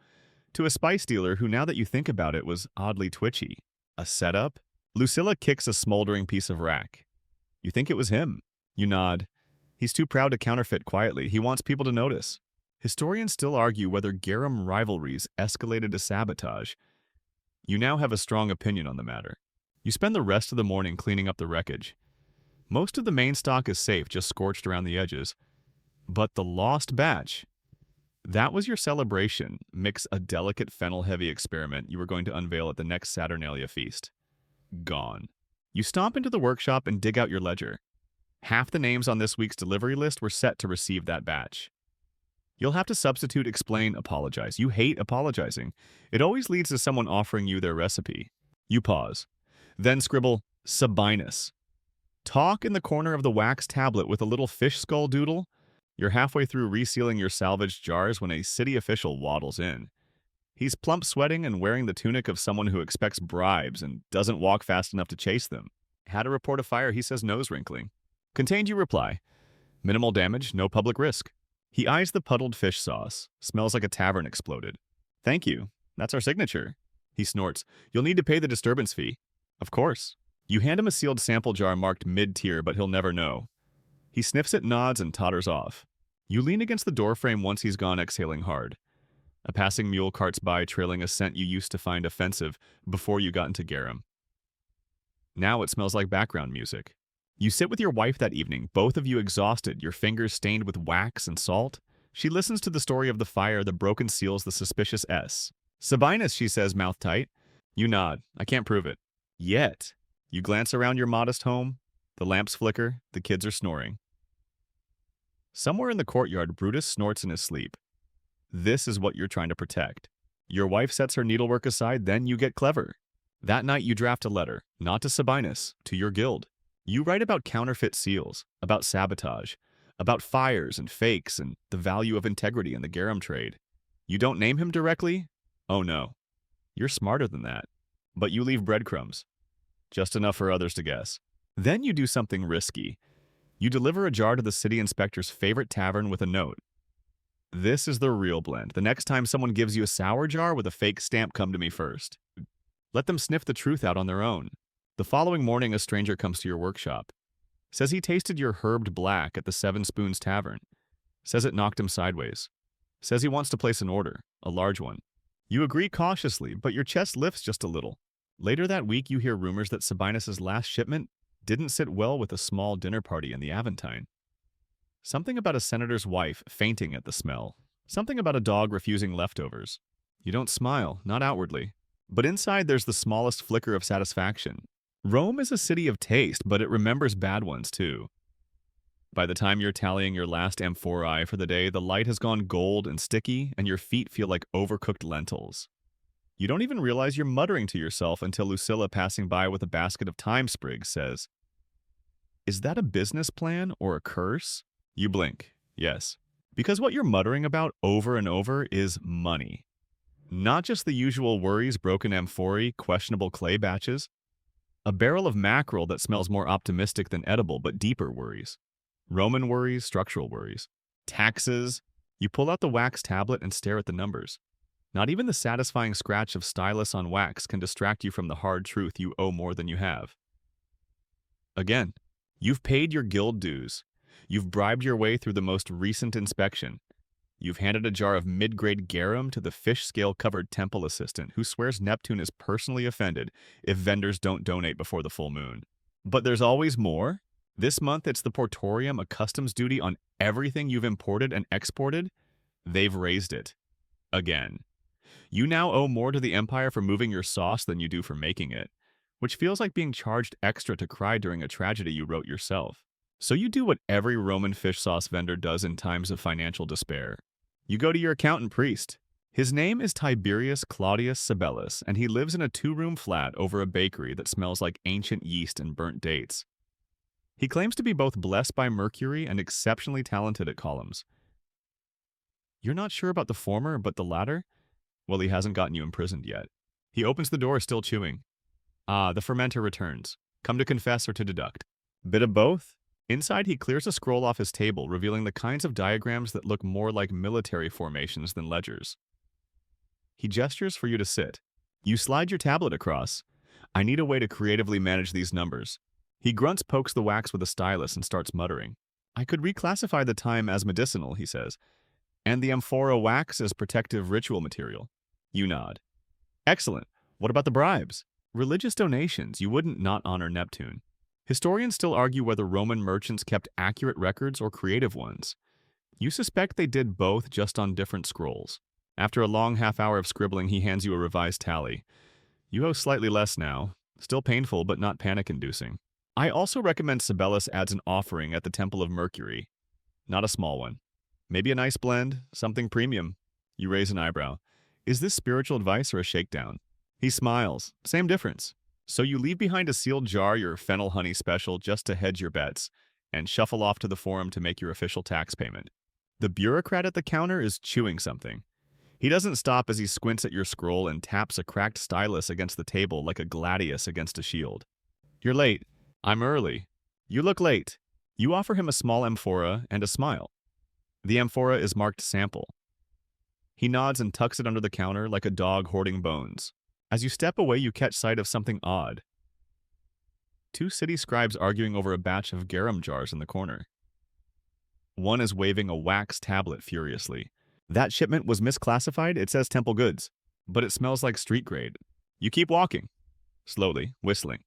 to a spice dealer who, now that you think about it, was oddly twitchy. A setup? Lucilla kicks a smoldering piece of rack. You think it was him. You nod. He's too proud to counterfeit quietly. He wants people to notice. Historians still argue whether garum rivalries escalated to sabotage. You now have a strong opinion on the matter. You spend the rest of the morning cleaning up the wreckage. Most of the main stock is safe, just scorched around the edges. But the lost batch, that was your celebration. Mix a delicate fennel-heavy experiment you were going to unveil at the next Saturnalia feast. Gone. You stomp into the workshop and dig out your ledger. Half the names on this week's delivery list were set to receive that batch. You'll have to substitute, explain, apologize. You hate apologizing. It always leads to someone offering you their recipe. You pause. Then scribble, Sabinus. Talk in the corner of the wax tablet with a little fish skull doodle. You're halfway through resealing your salvaged jars when a city official waddles in. He's plump, sweating, and wearing the tunic of someone who expects bribes and doesn't walk fast enough to chase them. How to report a fire, he says, nose wrinkling. Contained, you reply. Minimal damage, no public risk. He eyes the puddled fish sauce. Smells like a tavern exploded. Thank you. That's our signature. He snorts. You'll need to pay the disturbance fee. Of course. You hand him a sealed sample jar marked mid-tier, but he'll never know. He sniffs it, nods, and totters off. You lean against the doorframe once he's gone, exhaling hard. A passing mule carts by, trailing a scent you used to find offensive before you got into garum. Now it smells like background music. You sit with your wife that evening, both of you exhausted, your fingers stained with wax and salt. She listens to the story of the fire, the broken seals, the suspicious S. Sabinus, she says, mouth tight. You nod. I can't prove it. Yet. You glance around your modest home. The lamps flicker. The kids are snoring. Somewhere in the courtyard, Brutus snorts in his sleep. This is what you're trying to protect. Your wife sets her needlework aside, then you get clever. That night you draft a letter, not to Sabinus, to your guild. You write about counterfeit seals, about sabotage, about fires and fakes and the value of integrity in the garum trade. You don't name him directly? Oh no. You're smarter than that. But you leave breadcrumbs, just enough for others to guess. Then you do something risky. You deliver a jar to the city inspector's favorite tavern with a note. This is the real blend. The next time someone gives you a sour jar with a fake stamp, come to me first. Let them sniff the truth out on their own. The following morning, a stranger comes to your workshop. Says he tasted your herbed black at the Seven Spoons Tavern. Says it knocked him sideways. Says he wants to place an order, a large one. You agree cautiously, but your chest lifts just a little. Later that week, you hear rumors that Sabinus's last shipment didn't sit well with a small dinner party in the Aventine. Something about a senator's wife fainting at the smell. Something about a dog refusing leftovers. You don't smile, not outwardly. But inside there's the smallest flicker of satisfaction. Rome is a city of taste, but it remembers bad ones too. By the time you're tallying your last amphorae for the day, the light has gone gold and sticky, and your feet feel like overcooked lentils. You don't even realize you're muttering to yourself until Lucilla, passing by with a basket of thyme sprigs, says, "Is that a business plan or a curse?" You blink. Yes. Because what you're muttering about over and over is money. Not just the usual worries, broken amphorae, questionable clay batches. A barrel of mackerel that smells more optimistic than edible, but deeper worries. Roman worries, structural worries. Taxes. You pull out the wax tablet and stare at the numbers. Not even the satisfying scratch of stylus on wax can distract you from the hard truth you owe more than you have. Again, you've paid your guild dues. You've bribed your way through the most recent inspection. You've handed a jar of mid-grade garum to the fish scale-covered temple assistant who swears Neptune is personally offended if vendors don't donate before the full moon. But there's always more. This month, it's the portorium, a customs duty on everything you've imported and exported. They've raised it. Again. You now owe more to the Empire for moving your sauce than you do for making it, which feels like being charged extra to cry during a tragedy you wrote yourself. So you do what every Roman fish sauce vendor does in times of financial despair. You go to your accountant priest. His name is Tiberius Claudius Sabellus, and he lives in a 2-room flat over a bakery that smells like ancient yeast and burnt dates. He claims to be both blessed by Mercury and exceptionally talented at columns. You're not sure about the former, but the latter? Well, he hasn't gotten you imprisoned yet. He opens the door, still chewing. Ah, the fermenter returns. Come to confess or to deduct. Bit of both? Inside, he clears a scroll off his table, revealing the kinds of diagrams that look more like military formations than ledgers. He gestures for you to sit. You slide your tablet across. I need a way to creatively manage these numbers. He grunts, pokes the wax with a stylus, and starts muttering. I could reclassify the thyme as medicinal, he says, and the amphora wax as protective ritual material. You nod. Excellent. What about the bribes? Religious donations. You wouldn't not honor Neptune. Historians still argue whether Roman merchants kept accurate records or creative ones. You suspect they did both, just on different scrolls. After a long half-hour of scribbling, he hands you a revised tally. You owe slightly less now. Still painful, but not panic-inducing. I also recommend Sabellus adds an offering at the Temple of Mercury. Not a small one. Maybe a nice blend, something premium. You raise an eyebrow. Is this spiritual advice or a shakedown? He smiles. Same difference. So you leave behind a sealed jar, your fennel honey special, just to hedge your bets, and shuffle off to the forum to make your official tax payment. The bureaucrat at the counter is chewing something. He doesn't stop as he squints at your scroll and taps a cracked stylus against the table like a gladius against a shield. You're late. I'm early. You look late. You offer him a small amphora and a smile. The amphora is marked sample. He nods and tucks it under the counter like a dog hoarding bones. As you step away, you catch sight of something odd. 2 city scribes arguing over a batch of garum jars in the corner. One is waving a wax tablet furiously. That shipment was misclassified. It says temple goods, but it smells like street grade. You keep walking, slowly, whistling.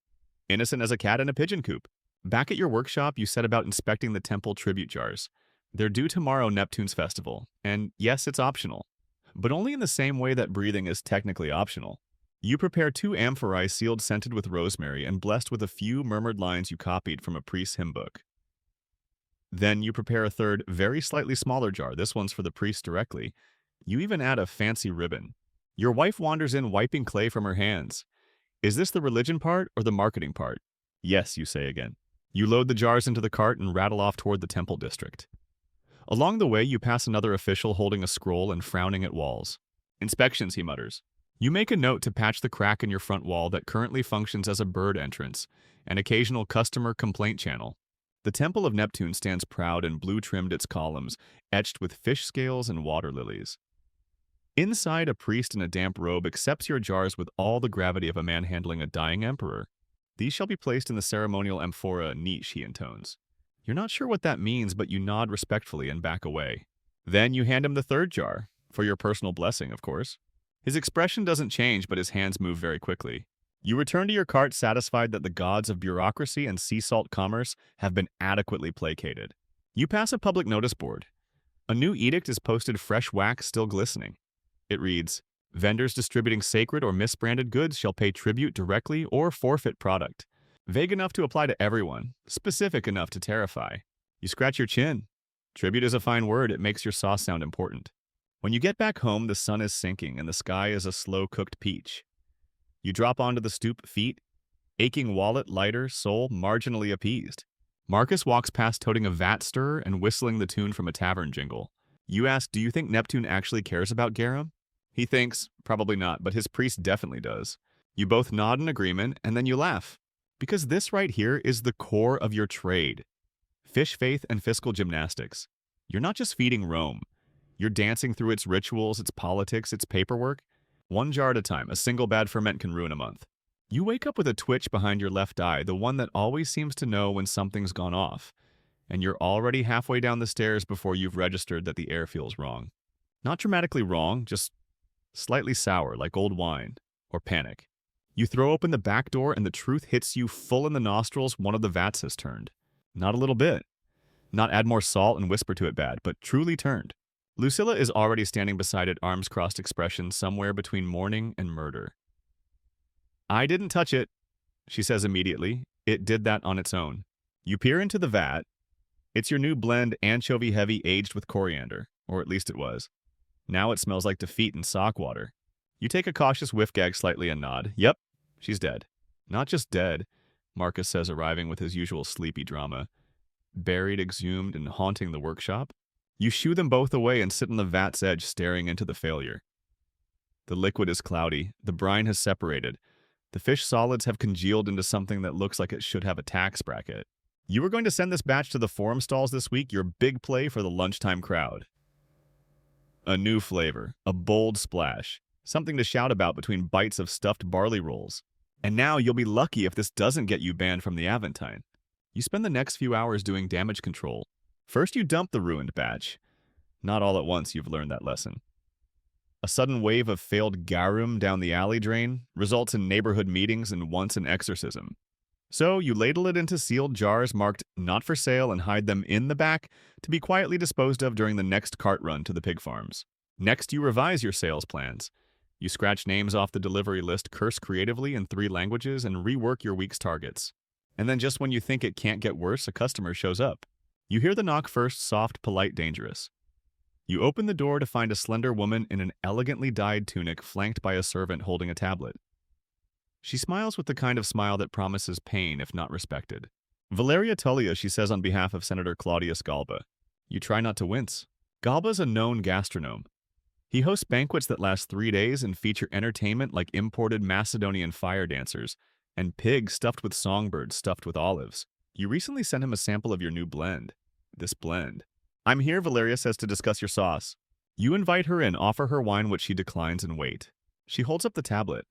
Innocent as a cat in a pigeon coop. Back at your workshop, you set about inspecting the temple tribute jars. They're due tomorrow, Neptune's festival, and yes, it's optional, but only in the same way that breathing is technically optional. You prepare 2 amphorae sealed, scented with rosemary, and blessed with a few murmured lines you copied from a priest's hymn book. Then you prepare a third, very slightly smaller jar. This one's for the priest directly. You even add a fancy ribbon. Your wife wanders in, wiping clay from her hands. Is this the religion part or the marketing part? Yes, you say again. You load the jars into the cart and rattle off toward the temple district. Along the way, you pass another official holding a scroll and frowning at walls. Inspections, he mutters. You make a note to patch the crack in your front wall that currently functions as a bird entrance, an occasional customer complaint channel. The Temple of Neptune stands proud and blue-trimmed its columns, etched with fish scales and water lilies. Inside, a priest in a damp robe accepts your jars with all the gravity of a man handling a dying emperor. These shall be placed in the ceremonial amphora niche, he intones. You're not sure what that means, but you nod respectfully and back away. Then you hand him the third jar, for your personal blessing, of course. His expression doesn't change, but his hands move very quickly. You return to your cart satisfied that the gods of bureaucracy and sea salt commerce have been adequately placated. You pass a public notice board. A new edict is posted, fresh wax still glistening. It reads, vendors distributing sacred or misbranded goods shall pay tribute directly or forfeit product. Vague enough to apply to everyone, specific enough to terrify. You scratch your chin. Tribute is a fine word, it makes your sauce sound important. When you get back home, the sun is sinking and the sky is a slow-cooked peach. You drop onto the stoop, feet, aching wallet, lighter, soul marginally appeased. Marcus walks past toting a vat stirrer and whistling the tune from a tavern jingle. You ask, do you think Neptune actually cares about garum? He thinks, probably not, but his priest definitely does. You both nod in agreement, and then you laugh. Because this right here is the core of your trade. Fish faith and fiscal gymnastics. You're not just feeding Rome. You're dancing through its rituals, its politics, its paperwork. One jar at a time, a single bad ferment can ruin a month. You wake up with a twitch behind your left eye, the one that always seems to know when something's gone off. And you're already halfway down the stairs before you've registered that the air feels wrong. Not dramatically wrong, just slightly sour, like old wine, or panic. You throw open the back door and the truth hits you full in the nostrils. One of the vats has turned. Not a little bit. Not add more salt and whisper to it bad, but truly turned. Lucilla is already standing beside it, arms crossed, expression somewhere between mourning and murder. I didn't touch it, she says immediately. It did that on its own. You peer into the vat. It's your new blend, anchovy heavy, aged with coriander, or at least it was. Now it smells like defeat and sock water. You take a cautious whiff, gag slightly, and nod. Yep, she's dead. Not just dead, Marcus says, arriving with his usual sleepy drama. Buried, exhumed, and haunting the workshop. You shoo them both away and sit on the vat's edge, staring into the failure. The liquid is cloudy. The brine has separated. The fish solids have congealed into something that looks like it should have a tax bracket. You were going to send this batch to the forum stalls this week, your big play for the lunchtime crowd. A new flavor, a bold splash, something to shout about between bites of stuffed barley rolls. And now you'll be lucky if this doesn't get you banned from the Aventine. You spend the next few hours doing damage control. First you dump the ruined batch. Not all at once, you've learned that lesson. A sudden wave of failed garum down the alley drain results in neighborhood meetings and once an exorcism. So you ladle it into sealed jars marked not for sale and hide them in the back to be quietly disposed of during the next cart run to the pig farms. Next, you revise your sales plans. You scratch names off the delivery list, curse creatively in 3 languages, and rework your week's targets. And then just when you think it can't get worse, a customer shows up. You hear the knock first, soft, polite, dangerous. You open the door to find a slender woman in an elegantly dyed tunic flanked by a servant holding a tablet. She smiles with the kind of smile that promises pain if not respected. Valeria Tullia, she says on behalf of Senator Claudius Galba. You try not to wince. Galba's a known gastronome. He hosts banquets that last 3 days and feature entertainment like imported Macedonian fire dancers and pigs stuffed with songbirds stuffed with olives. You recently sent him a sample of your new blend. This blend. I'm here, Valeria says, to discuss your sauce. You invite her in, offer her wine, which she declines, and wait. She holds up the tablet.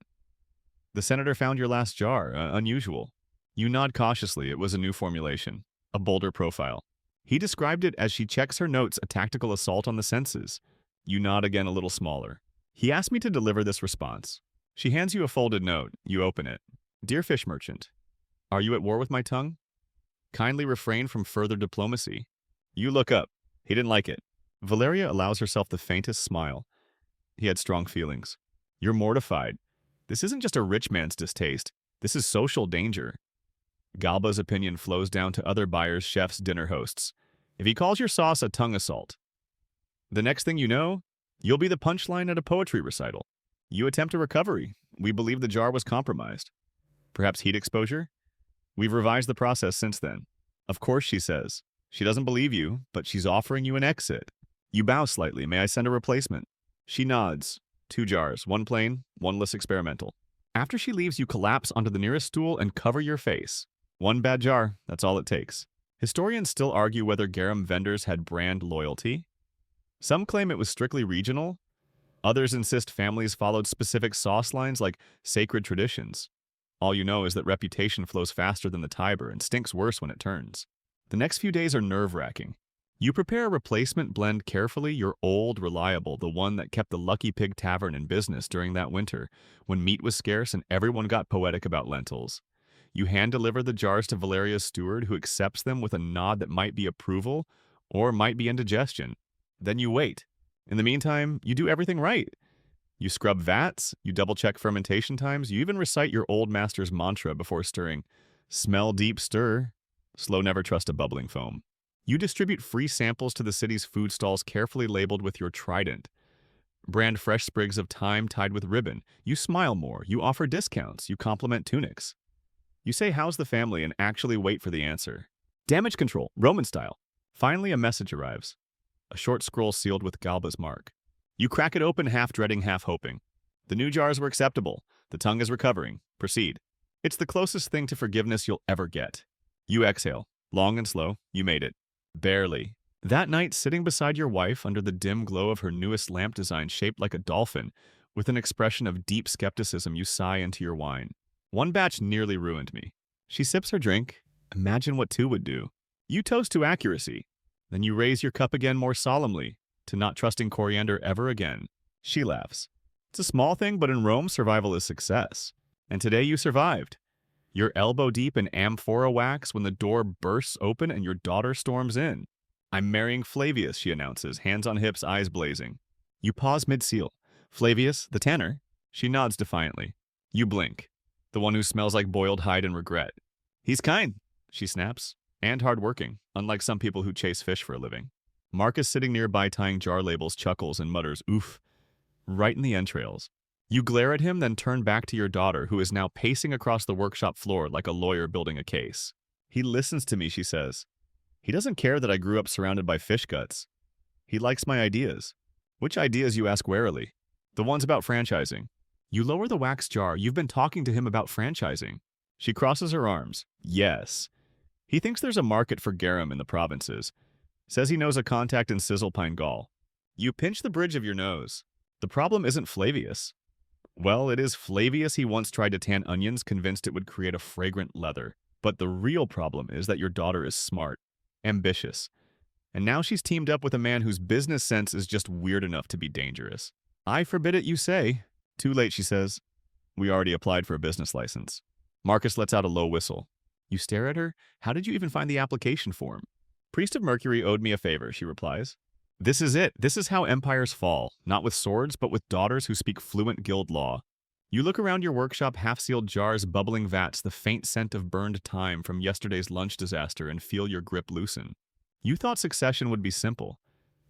The senator found your last jar. Unusual. You nod cautiously. It was a new formulation. A bolder profile. He described it as, she checks her notes, a tactical assault on the senses. You nod again, a little smaller. He asked me to deliver this response. She hands you a folded note. You open it. Dear fish merchant, are you at war with my tongue? Kindly refrain from further diplomacy. You look up. He didn't like it. Valeria allows herself the faintest smile. He had strong feelings. You're mortified. This isn't just a rich man's distaste. This is social danger. Galba's opinion flows down to other buyers, chefs, dinner hosts. If he calls your sauce a tongue assault, the next thing you know, you'll be the punchline at a poetry recital. You attempt a recovery. We believe the jar was compromised. Perhaps heat exposure? We've revised the process since then. Of course, she says. She doesn't believe you, but she's offering you an exit. You bow slightly. May I send a replacement? She nods. 2 jars, one plain, one less experimental. After she leaves, you collapse onto the nearest stool and cover your face. 1 bad jar, that's all it takes. Historians still argue whether garum vendors had brand loyalty. Some claim it was strictly regional. Others insist families followed specific sauce lines like sacred traditions. All you know is that reputation flows faster than the Tiber and stinks worse when it turns. The next few days are nerve-wracking. You prepare a replacement blend carefully, your old, reliable, the one that kept the Lucky Pig Tavern in business during that winter, when meat was scarce and everyone got poetic about lentils. You hand-deliver the jars to Valeria's steward, who accepts them with a nod that might be approval or might be indigestion. Then you wait. In the meantime, you do everything right. You scrub vats, you double-check fermentation times, you even recite your old master's mantra before stirring. Smell deep, stir. Slow, never trust a bubbling foam. You distribute free samples to the city's food stalls carefully labeled with your trident. Brand fresh sprigs of thyme tied with ribbon. You smile more. You offer discounts. You compliment tunics. You say, "How's the family?" and actually wait for the answer. Damage control, Roman style. Finally, a message arrives. A short scroll sealed with Galba's mark. You crack it open, half dreading, half hoping. The new jars were acceptable. The tongue is recovering. Proceed. It's the closest thing to forgiveness you'll ever get. You exhale. Long and slow. You made it. Barely. That night, sitting beside your wife under the dim glow of her newest lamp design shaped like a dolphin, with an expression of deep skepticism, you sigh into your wine. 1 batch nearly ruined me. She sips her drink. Imagine what 2 would do. You toast to accuracy. Then you raise your cup again more solemnly, to not trusting coriander ever again. She laughs. It's a small thing, but in Rome, survival is success. And today you survived. You're elbow deep in amphora wax when the door bursts open and your daughter storms in. "I'm marrying Flavius," she announces, hands on hips, eyes blazing. You pause mid-seal. "Flavius, the tanner?" She nods defiantly. You blink. The one who smells like boiled hide and regret. "He's kind," she snaps, "and hardworking, unlike some people who chase fish for a living." Marcus, sitting nearby tying jar labels, chuckles and mutters, "Oof," right in the entrails. You glare at him, then turn back to your daughter, who is now pacing across the workshop floor like a lawyer building a case. "He listens to me," she says. "He doesn't care that I grew up surrounded by fish guts. He likes my ideas." "Which ideas?" you ask warily. "The ones about franchising." You lower the wax jar. "You've been talking to him about franchising." She crosses her arms. "Yes. He thinks there's a market for garum in the provinces. Says he knows a contact in Sizzlepine Gaul." You pinch the bridge of your nose. "The problem isn't Flavius." "Well, it is Flavius. He once tried to tan onions, convinced it would create a fragrant leather. But the real problem is that your daughter is smart, ambitious, and now she's teamed up with a man whose business sense is just weird enough to be dangerous." "I forbid it, you say." "Too late," she says. "We already applied for a business license." Marcus lets out a low whistle. You stare at her. "How did you even find the application form?" "Priest of Mercury owed me a favor," she replies. This is it. This is how empires fall, not with swords, but with daughters who speak fluent guild law. You look around your workshop, half-sealed jars, bubbling vats, the faint scent of burned thyme from yesterday's lunch disaster, and feel your grip loosen. You thought succession would be simple,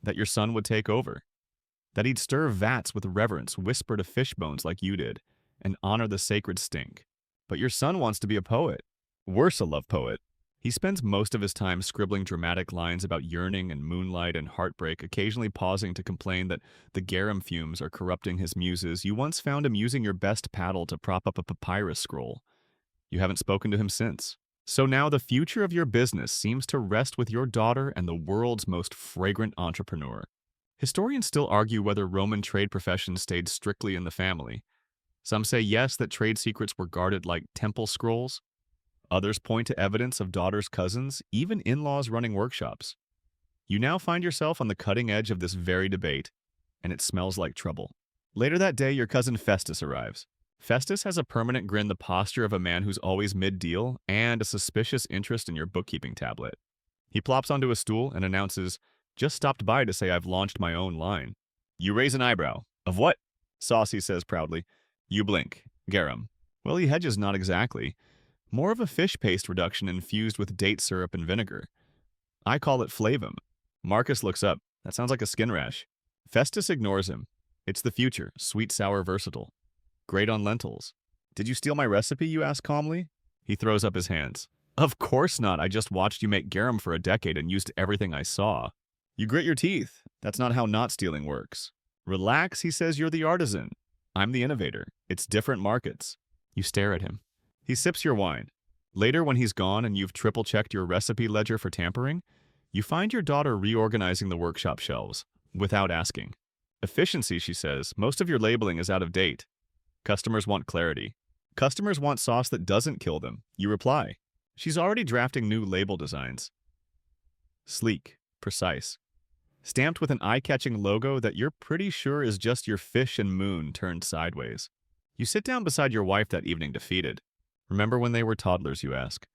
that your son would take over, that he'd stir vats with reverence, whisper to fish bones like you did, and honor the sacred stink. But your son wants to be a poet. Worse, a love poet. He spends most of his time scribbling dramatic lines about yearning and moonlight and heartbreak, occasionally pausing to complain that the garum fumes are corrupting his muses. You once found him using your best paddle to prop up a papyrus scroll. You haven't spoken to him since. So now the future of your business seems to rest with your daughter and the world's most fragrant entrepreneur. Historians still argue whether Roman trade professions stayed strictly in the family. Some say yes, that trade secrets were guarded like temple scrolls. Others point to evidence of daughters' cousins, even in-laws running workshops. You now find yourself on the cutting edge of this very debate, and it smells like trouble. Later that day, your cousin Festus arrives. Festus has a permanent grin, the posture of a man who's always mid-deal, and a suspicious interest in your bookkeeping tablet. He plops onto a stool and announces, "Just stopped by to say I've launched my own line." You raise an eyebrow. "Of what?" Saucy says proudly. You blink. "Garum." Well, he hedges, not exactly. More of a fish paste reduction infused with date syrup and vinegar. I call it flavum. Marcus looks up. That sounds like a skin rash. Festus ignores him. It's the future, sweet, sour, versatile. Great on lentils. Did you steal my recipe, you ask calmly? He throws up his hands. Of course not. I just watched you make garum for a decade and used everything I saw. You grit your teeth. That's not how not stealing works. Relax, he says, you're the artisan. I'm the innovator. It's different markets. You stare at him. He sips your wine. Later, when he's gone and you've triple-checked your recipe ledger for tampering, you find your daughter reorganizing the workshop shelves, without asking. Efficiency, she says. Most of your labeling is out of date. Customers want clarity. Customers want sauce that doesn't kill them. You reply. She's already drafting new label designs. Sleek, precise, stamped with an eye-catching logo that you're pretty sure is just your fish and moon turned sideways. You sit down beside your wife that evening defeated. Remember when they were toddlers, you ask?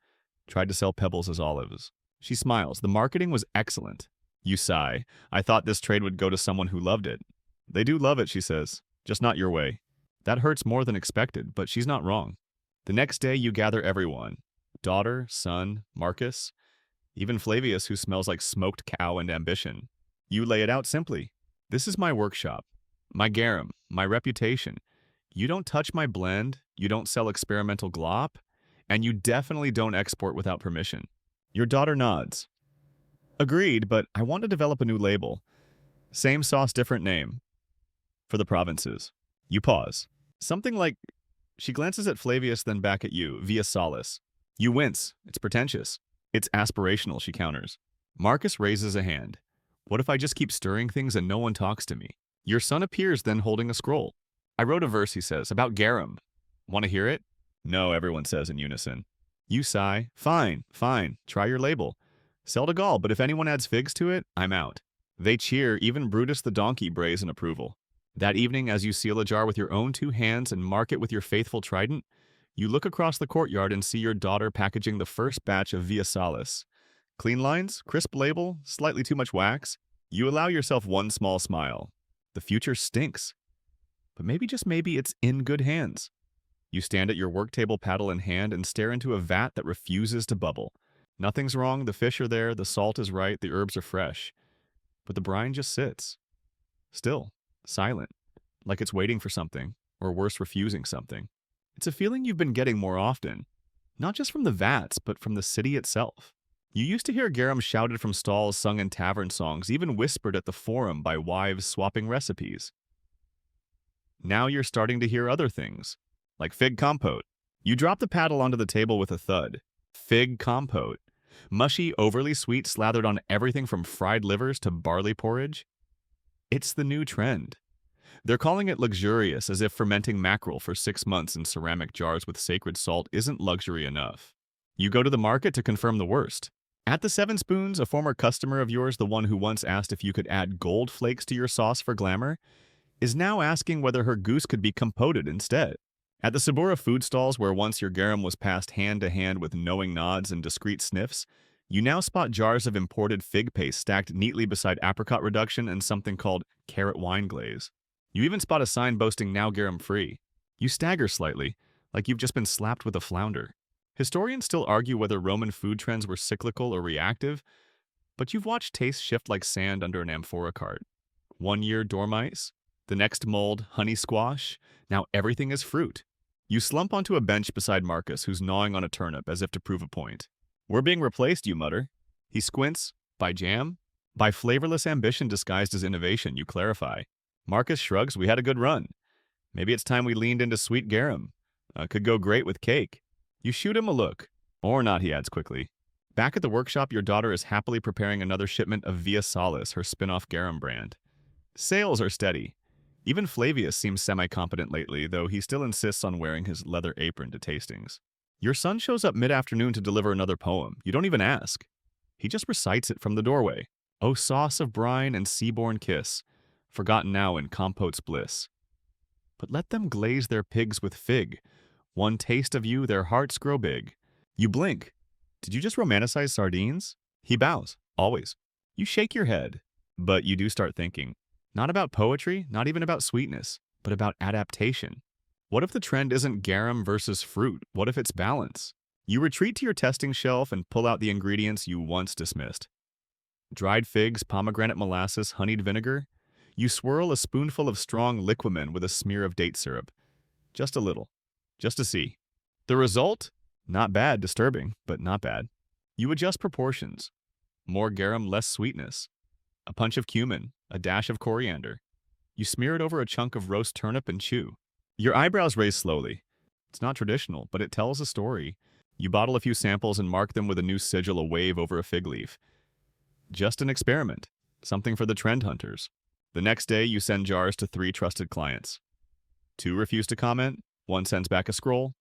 Tried to sell pebbles as olives. She smiles. The marketing was excellent. You sigh. I thought this trade would go to someone who loved it. They do love it, she says. Just not your way. That hurts more than expected, but she's not wrong. The next day you gather everyone. Daughter, son, Marcus, even Flavius, who smells like smoked cow and ambition. You lay it out simply. This is my workshop, my garum, my reputation. You don't touch my blend, you don't sell experimental glop, and you definitely don't export without permission. Your daughter nods. Agreed, but I want to develop a new label. Same sauce, different name. For the provinces. You pause. Something like... She glances at Flavius, then back at you, via solace. You wince. It's pretentious. It's aspirational, she counters. Marcus raises a hand. What if I just keep stirring things and no one talks to me? Your son appears, then holding a scroll. I wrote a verse, he says, about garum. Want to hear it? No, everyone says in unison. You sigh. Fine, fine. Try your label. Sell to Gaul, but if anyone adds figs to it, I'm out. They cheer, even Brutus the donkey brays in approval. That evening, as you seal a jar with your own 2 hands and mark it with your faithful trident, you look across the courtyard and see your daughter packaging the first batch of Via Salis. Clean lines, crisp label, slightly too much wax. You allow yourself one small smile. The future stinks. But maybe, just maybe, it's in good hands. You stand at your work table, paddle in hand, and stare into a vat that refuses to bubble. Nothing's wrong, the fish are there, the salt is right, the herbs are fresh. But the brine just sits. Still, silent, like it's waiting for something, or worse, refusing something. It's a feeling you've been getting more often, not just from the vats, but from the city itself. You used to hear garum shouted from stalls, sung in tavern songs, even whispered at the forum by wives swapping recipes. Now you're starting to hear other things, like fig compote. You drop the paddle onto the table with a thud. Fig compote. Mushy, overly sweet, slathered on everything from fried livers to barley porridge. It's the new trend. They're calling it luxurious, as if fermenting mackerel for 6 months in ceramic jars with sacred salt isn't luxury enough. You go to the market to confirm the worst. At the Seven Spoons, a former customer of yours, the one who once asked if you could add gold flakes to your sauce for glamour, is now asking whether her goose could be compoted instead. At the Sabura food stalls, where once your garum was passed hand to hand with knowing nods and discreet sniffs, you now spot jars of imported fig paste stacked neatly beside apricot reduction and something called carrot wine glaze. You even spot a sign boasting now garum free. You stagger slightly, like you've just been slapped with a flounder. Historians still argue whether Roman food trends were cyclical or reactive, but you've watched tastes shift like sand under an amphora cart. 1 year dormice, the next mold honey squash, now everything is fruit. You slump onto a bench beside Marcus, who's gnawing on a turnip as if to prove a point. We're being replaced, you mutter. He squints. By jam? By flavorless ambition disguised as innovation, you clarify. Marcus shrugs. We had a good run. Maybe it's time we leaned into sweet garum. Could go great with cake. You shoot him a look. Or not, he adds quickly. Back at the workshop, your daughter is happily preparing another shipment of Via Salis, her spin-off garum brand. Sales are steady. Even Flavius seems semi-competent lately, though he still insists on wearing his leather apron to tastings. Your son shows up mid-afternoon to deliver another poem. You don't even ask. He just recites it from the doorway. Oh, sauce of brine and sea-born kiss, forgotten now in compote's bliss. But let them glaze their pigs with fig. One taste of you, their hearts grow big. You blink. Did you just romanticize sardines? He bows. Always. You shake your head. But you do start thinking. Not about poetry, not even about sweetness, but about adaptation. What if the trend isn't garum versus fruit? What if it's balance? You retreat to your testing shelf and pull out the ingredients you once dismissed. Dried figs, pomegranate molasses, honeyed vinegar. You swirl a spoonful of strong liquamen with a smear of date syrup. Just a little. just to see. The result? Not bad, disturbing, but not bad. You adjust proportions. More garum, less sweetness. A punch of cumin, a dash of coriander. You smear it over a chunk of roast turnip and chew. Your eyebrows raise slowly. It's not traditional, but it tells a story. You bottle a few samples and mark them with a new sigil, a wave over a fig leaf. Just an experiment. Something for the trend hunters. The next day, you send jars to 3 trusted clients. 2 refuse to comment. 1 sends back a scroll.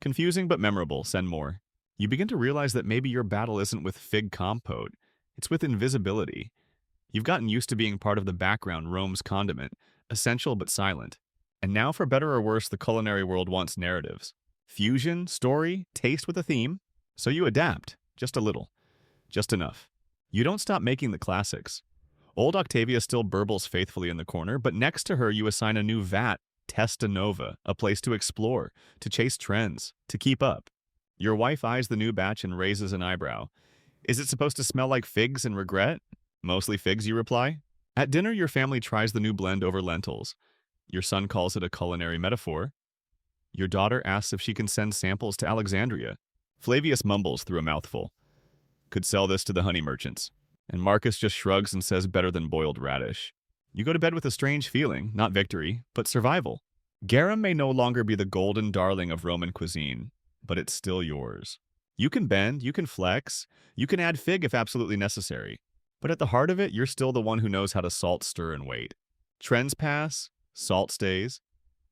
Confusing but memorable. Send more. You begin to realize that maybe your battle isn't with fig compote. It's with invisibility. You've gotten used to being part of the background, Rome's condiment, essential but silent. And now, for better or worse, the culinary world wants narratives. Fusion, story, taste with a theme. So you adapt, just a little, just enough. You don't stop making the classics. Old Octavia still burbles faithfully in the corner, but next to her you assign a new vat, Testa Nova, a place to explore, to chase trends, to keep up. Your wife eyes the new batch and raises an eyebrow. Is it supposed to smell like figs and regret? Mostly figs, you reply. At dinner, your family tries the new blend over lentils. Your son calls it a culinary metaphor. Your daughter asks if she can send samples to Alexandria. Flavius mumbles through a mouthful. Could sell this to the honey merchants. And Marcus just shrugs and says better than boiled radish. You go to bed with a strange feeling, not victory, but survival. Garum may no longer be the golden darling of Roman cuisine, but it's still yours. You can bend, you can flex, you can add fig if absolutely necessary. But at the heart of it, you're still the one who knows how to salt, stir, and wait. Trends pass, salt stays.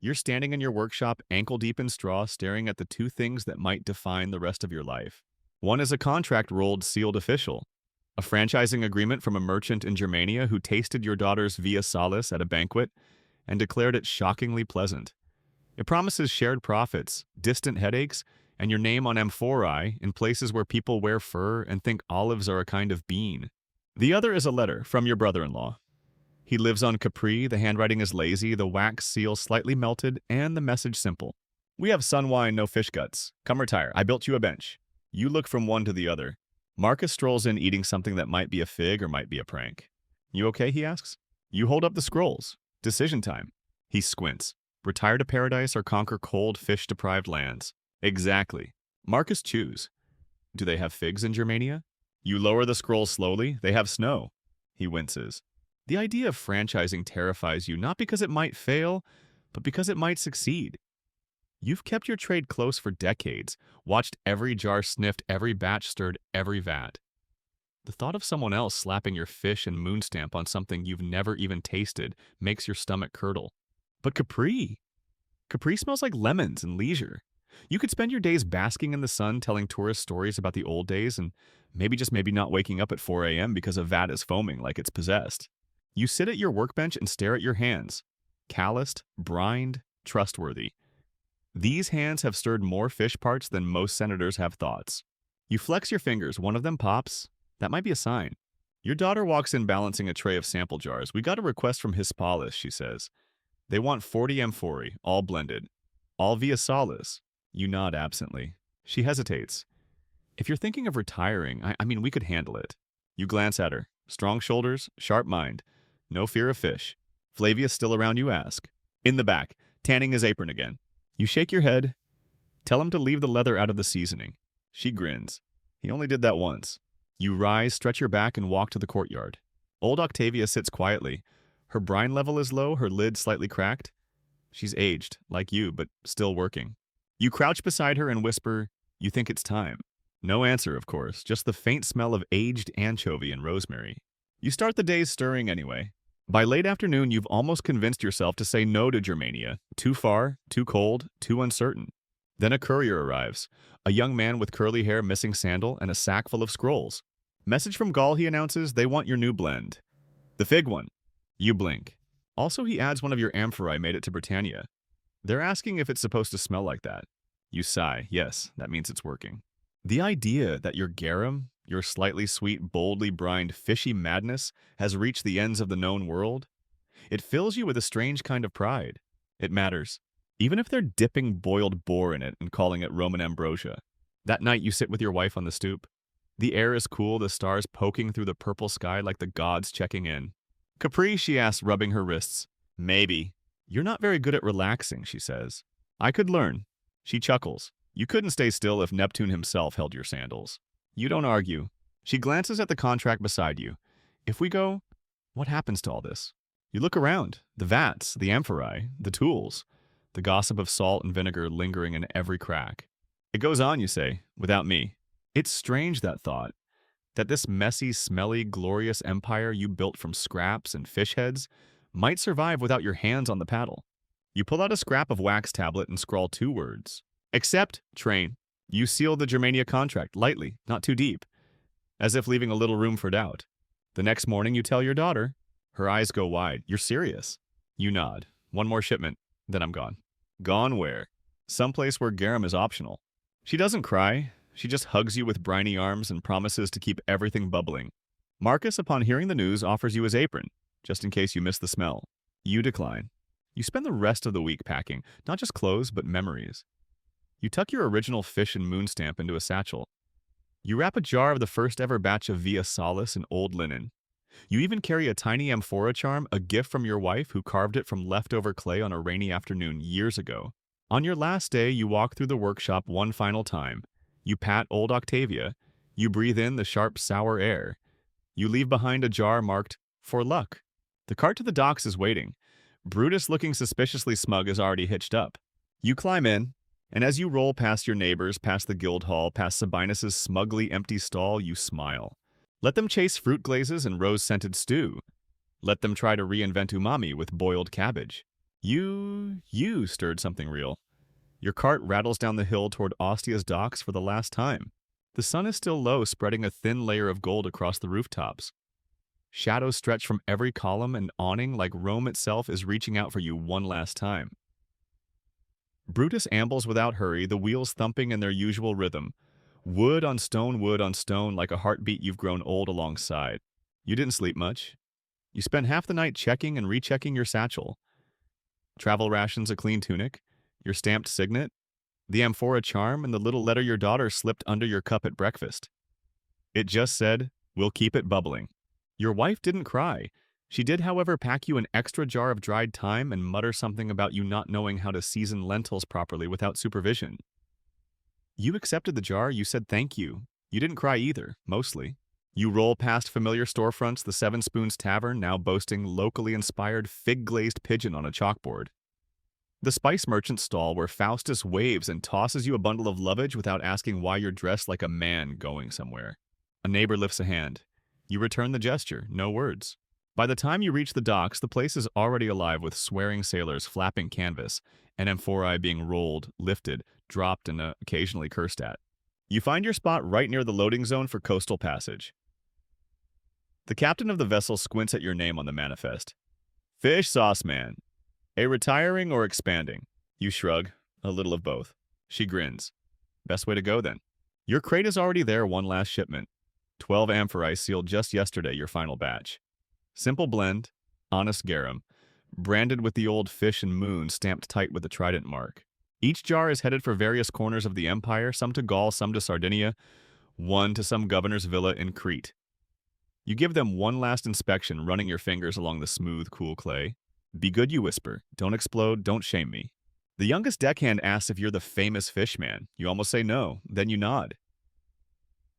You're standing in your workshop, ankle-deep in straw, staring at the 2 things that might define the rest of your life. One is a contract rolled, sealed official. A franchising agreement from a merchant in Germania who tasted your daughter's Via Salis at a banquet and declared it shockingly pleasant. It promises shared profits, distant headaches, and your name on amphorae in places where people wear fur and think olives are a kind of bean. The other is a letter from your brother-in-law. He lives on Capri, the handwriting is lazy, the wax seal slightly melted, and the message simple. We have sun wine, no fish guts. Come retire. I built you a bench. You look from one to the other. Marcus strolls in eating something that might be a fig or might be a prank. You okay, he asks. You hold up the scrolls. Decision time. He squints. Retire to paradise or conquer cold, fish-deprived lands. Exactly. Marcus chews. Do they have figs in Germania? You lower the scrolls slowly. They have snow. He winces. The idea of franchising terrifies you not because it might fail, but because it might succeed. You've kept your trade close for decades, watched every jar sniffed, every batch stirred, every vat. The thought of someone else slapping your fish and moon stamp on something you've never even tasted makes your stomach curdle. But Capri! Capri smells like lemons and leisure. You could spend your days basking in the sun telling tourist stories about the old days and maybe not waking up at 4 a.m. because a vat is foaming like it's possessed. You sit at your workbench and stare at your hands. Calloused, brined, trustworthy. These hands have stirred more fish parts than most senators have thoughts. You flex your fingers, one of them pops. That might be a sign. Your daughter walks in balancing a tray of sample jars. We got a request from Hispalis, she says. They want 40 amphorae, all blended. All Via Salis. You nod absently. She hesitates. If you're thinking of retiring, I mean, we could handle it. You glance at her. Strong shoulders, sharp mind. No fear of fish. Flavius still around, you ask. In the back, tanning his apron again. You shake your head. Tell him to leave the leather out of the seasoning. She grins. He only did that once. You rise, stretch your back, and walk to the courtyard. Old Octavia sits quietly. Her brine level is low, her lid slightly cracked. She's aged, like you, but still working. You crouch beside her and whisper, you think it's time. No answer, of course, just the faint smell of aged anchovy and rosemary. You start the days stirring anyway. By late afternoon, you've almost convinced yourself to say no to Germania. Too far, too cold, too uncertain. Then a courier arrives. A young man with curly hair, missing sandal, and a sack full of scrolls. Message from Gaul, he announces, they want your new blend. The fig one. You blink. Also, he adds one of your amphorae made it to Britannia. They're asking if it's supposed to smell like that. You sigh. Yes, that means it's working. The idea that your garum, your slightly sweet, boldly brined, fishy madness has reached the ends of the known world, it fills you with a strange kind of pride. It matters. Even if they're dipping boiled boar in it and calling it Roman ambrosia. That night you sit with your wife on the stoop. The air is cool, the stars poking through the purple sky like the gods checking in. Capri, she asks, rubbing her wrists. Maybe. You're not very good at relaxing, she says. I could learn. She chuckles. You couldn't stay still if Neptune himself held your sandals. You don't argue. She glances at the contract beside you. If we go, what happens to all this? You look around. The vats, the amphorae, the tools. The gossip of salt and vinegar lingering in every crack. It goes on, you say, without me. It's strange, that thought. That this messy, smelly, glorious empire you built from scraps and fish heads might survive without your hands on the paddle. You pull out a scrap of wax tablet and scrawl 2 words. Accept, train. You seal the Germania contract, lightly, not too deep, as if leaving a little room for doubt. The next morning you tell your daughter. Her eyes go wide. You're serious. You nod. 1 more shipment, then I'm gone. Gone where? Someplace where garum is optional. She doesn't cry. She just hugs you with briny arms and promises to keep everything bubbling. Marcus, upon hearing the news, offers you his apron, just in case you miss the smell. You decline. You spend the rest of the week packing, not just clothes, but memories. You tuck your original fish and moon stamp into a satchel. You wrap a jar of the first ever batch of Via Salis in old linen. You even carry a tiny amphora charm, a gift from your wife who carved it from leftover clay on a rainy afternoon years ago. On your last day, you walk through the workshop one final time. You pat old Octavia. You breathe in the sharp, sour air. You leave behind a jar marked, "For luck." The cart to the docks is waiting. Brutus, looking suspiciously smug, is already hitched up. You climb in, and as you roll past your neighbors, past the guild hall, past Sabinus's smugly empty stall, you smile. Let them chase fruit glazes and rose-scented stew. Let them try to reinvent umami with boiled cabbage. You stirred something real. Your cart rattles down the hill toward Ostia's docks for the last time. The sun is still low, spreading a thin layer of gold across the rooftops. Shadows stretch from every column and awning like Rome itself is reaching out for you one last time. Brutus ambles without hurry, the wheels thumping in their usual rhythm. Wood on stone like a heartbeat you've grown old alongside. You didn't sleep much. You spent half the night checking and rechecking your satchel. Travel rations, a clean tunic, your stamped signet, the amphora charm, and the little letter your daughter slipped under your cup at breakfast. It just said, "We'll keep it bubbling." Your wife didn't cry. She did, however, pack you an extra jar of dried thyme and mutter something about you not knowing how to season lentils properly without supervision. You accepted the jar, you said thank you. You didn't cry either, mostly. You roll past familiar storefronts, the Seven Spoons Tavern, now boasting locally inspired fig-glazed pigeon on a chalkboard. The spice merchant's stall where Faustus waves and tosses you a bundle of lovage without asking why you're dressed like a man going somewhere. A neighbor lifts a hand. You return the gesture, no words. By the time you reach the docks, the place is already alive with swearing sailors flapping canvas, and amphorae being rolled, lifted, dropped, and occasionally cursed at. You find your spot right near the loading zone for coastal passage. The captain of the vessel squints at your name on the manifest. Fish sauce man. A retiring or expanding? You shrug. A little of both. She grins. Best way to go then. Your crate is already there, one last shipment. 12 amphorae sealed just yesterday, your final batch. Simple blend, honest garum, branded with the old fish and moon stamped tight with the trident mark. Each jar is headed for various corners of the empire, some to Gaul, some to Sardinia, one to some governor's villa in Crete. You give them one last inspection, running your fingers along the smooth, cool clay. Be good, you whisper. Don't explode, don't shame me. The youngest deckhand asks if you're the famous fish man. You almost say no, then you nod.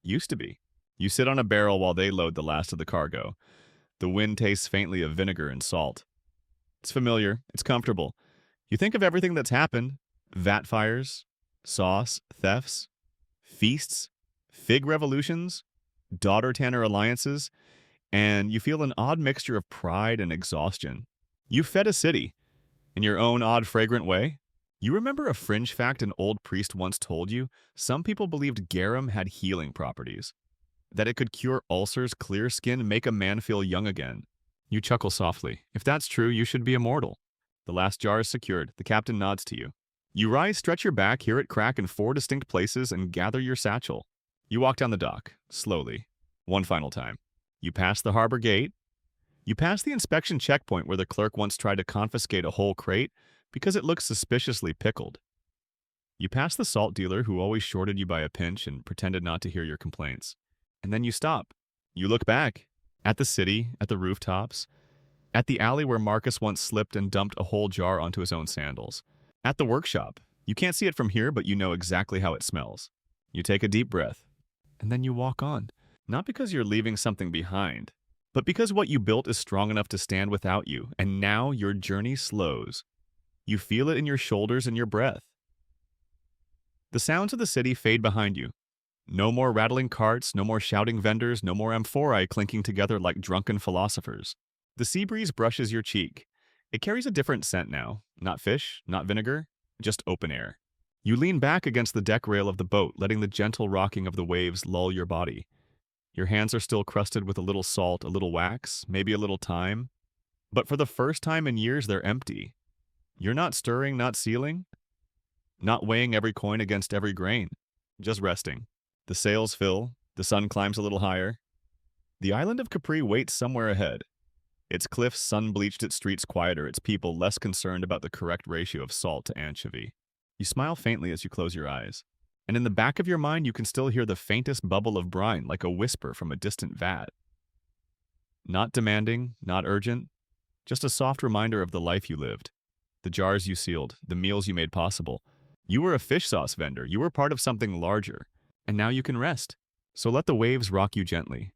Used to be. You sit on a barrel while they load the last of the cargo. The wind tastes faintly of vinegar and salt. It's familiar, it's comfortable. You think of everything that's happened. Vat fires, sauce, thefts, feasts, fig revolutions, daughter Tanner alliances, and you feel an odd mixture of pride and exhaustion. You fed a city, in your own odd, fragrant way. You remember a fringe fact an old priest once told you? Some people believed garum had healing properties. That it could cure ulcers, clear skin, make a man feel young again. You chuckle softly. If that's true, you should be immortal. The last jar is secured. The captain nods to you. You rise, stretch your back, hear it crack in 4 distinct places, and gather your satchel. You walk down the dock, slowly, one final time. You pass the harbor gate. You pass the inspection checkpoint where the clerk once tried to confiscate a whole crate because it looked suspiciously pickled. You pass the salt dealer who always shorted you by a pinch and pretended not to hear your complaints. And then you stop. You look back, at the city, at the rooftops, at the alley where Marcus once slipped and dumped a whole jar onto his own sandals, at the workshop, You can't see it from here, but you know exactly how it smells. You take a deep breath, and then you walk on. Not because you're leaving something behind, but because what you built is strong enough to stand without you, and now your journey slows. You feel it in your shoulders and your breath. The sounds of the city fade behind you. No more rattling carts, no more shouting vendors, no more amphorae clinking together like drunken philosophers. The sea breeze brushes your cheek. It carries a different scent now. Not fish, not vinegar, just open air. You lean back against the deck rail of the boat, letting the gentle rocking of the waves lull your body. Your hands are still crusted with a little salt, a little wax, maybe a little thyme. But for the first time in years, they're empty. You're not stirring, not sealing, not weighing every coin against every grain, just resting. The sails fill, the sun climbs a little higher. The island of Capri waits somewhere ahead. Its cliffs sun-bleached, its streets quieter, its people less concerned about the correct ratio of salt to anchovy. You smile faintly as you close your eyes, and in the back of your mind you can still hear the faintest bubble of brine like a whisper from a distant vat. Not demanding, not urgent, just a soft reminder of the life you lived, the jars you sealed, the meals you made possible. You were a fish sauce vendor, you were part of something larger, and now you can rest. So let the waves rock you gently.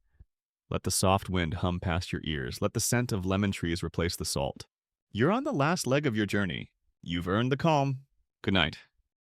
Let the soft wind hum past your ears. Let the scent of lemon trees replace the salt. You're on the last leg of your journey. You've earned the calm. Good night.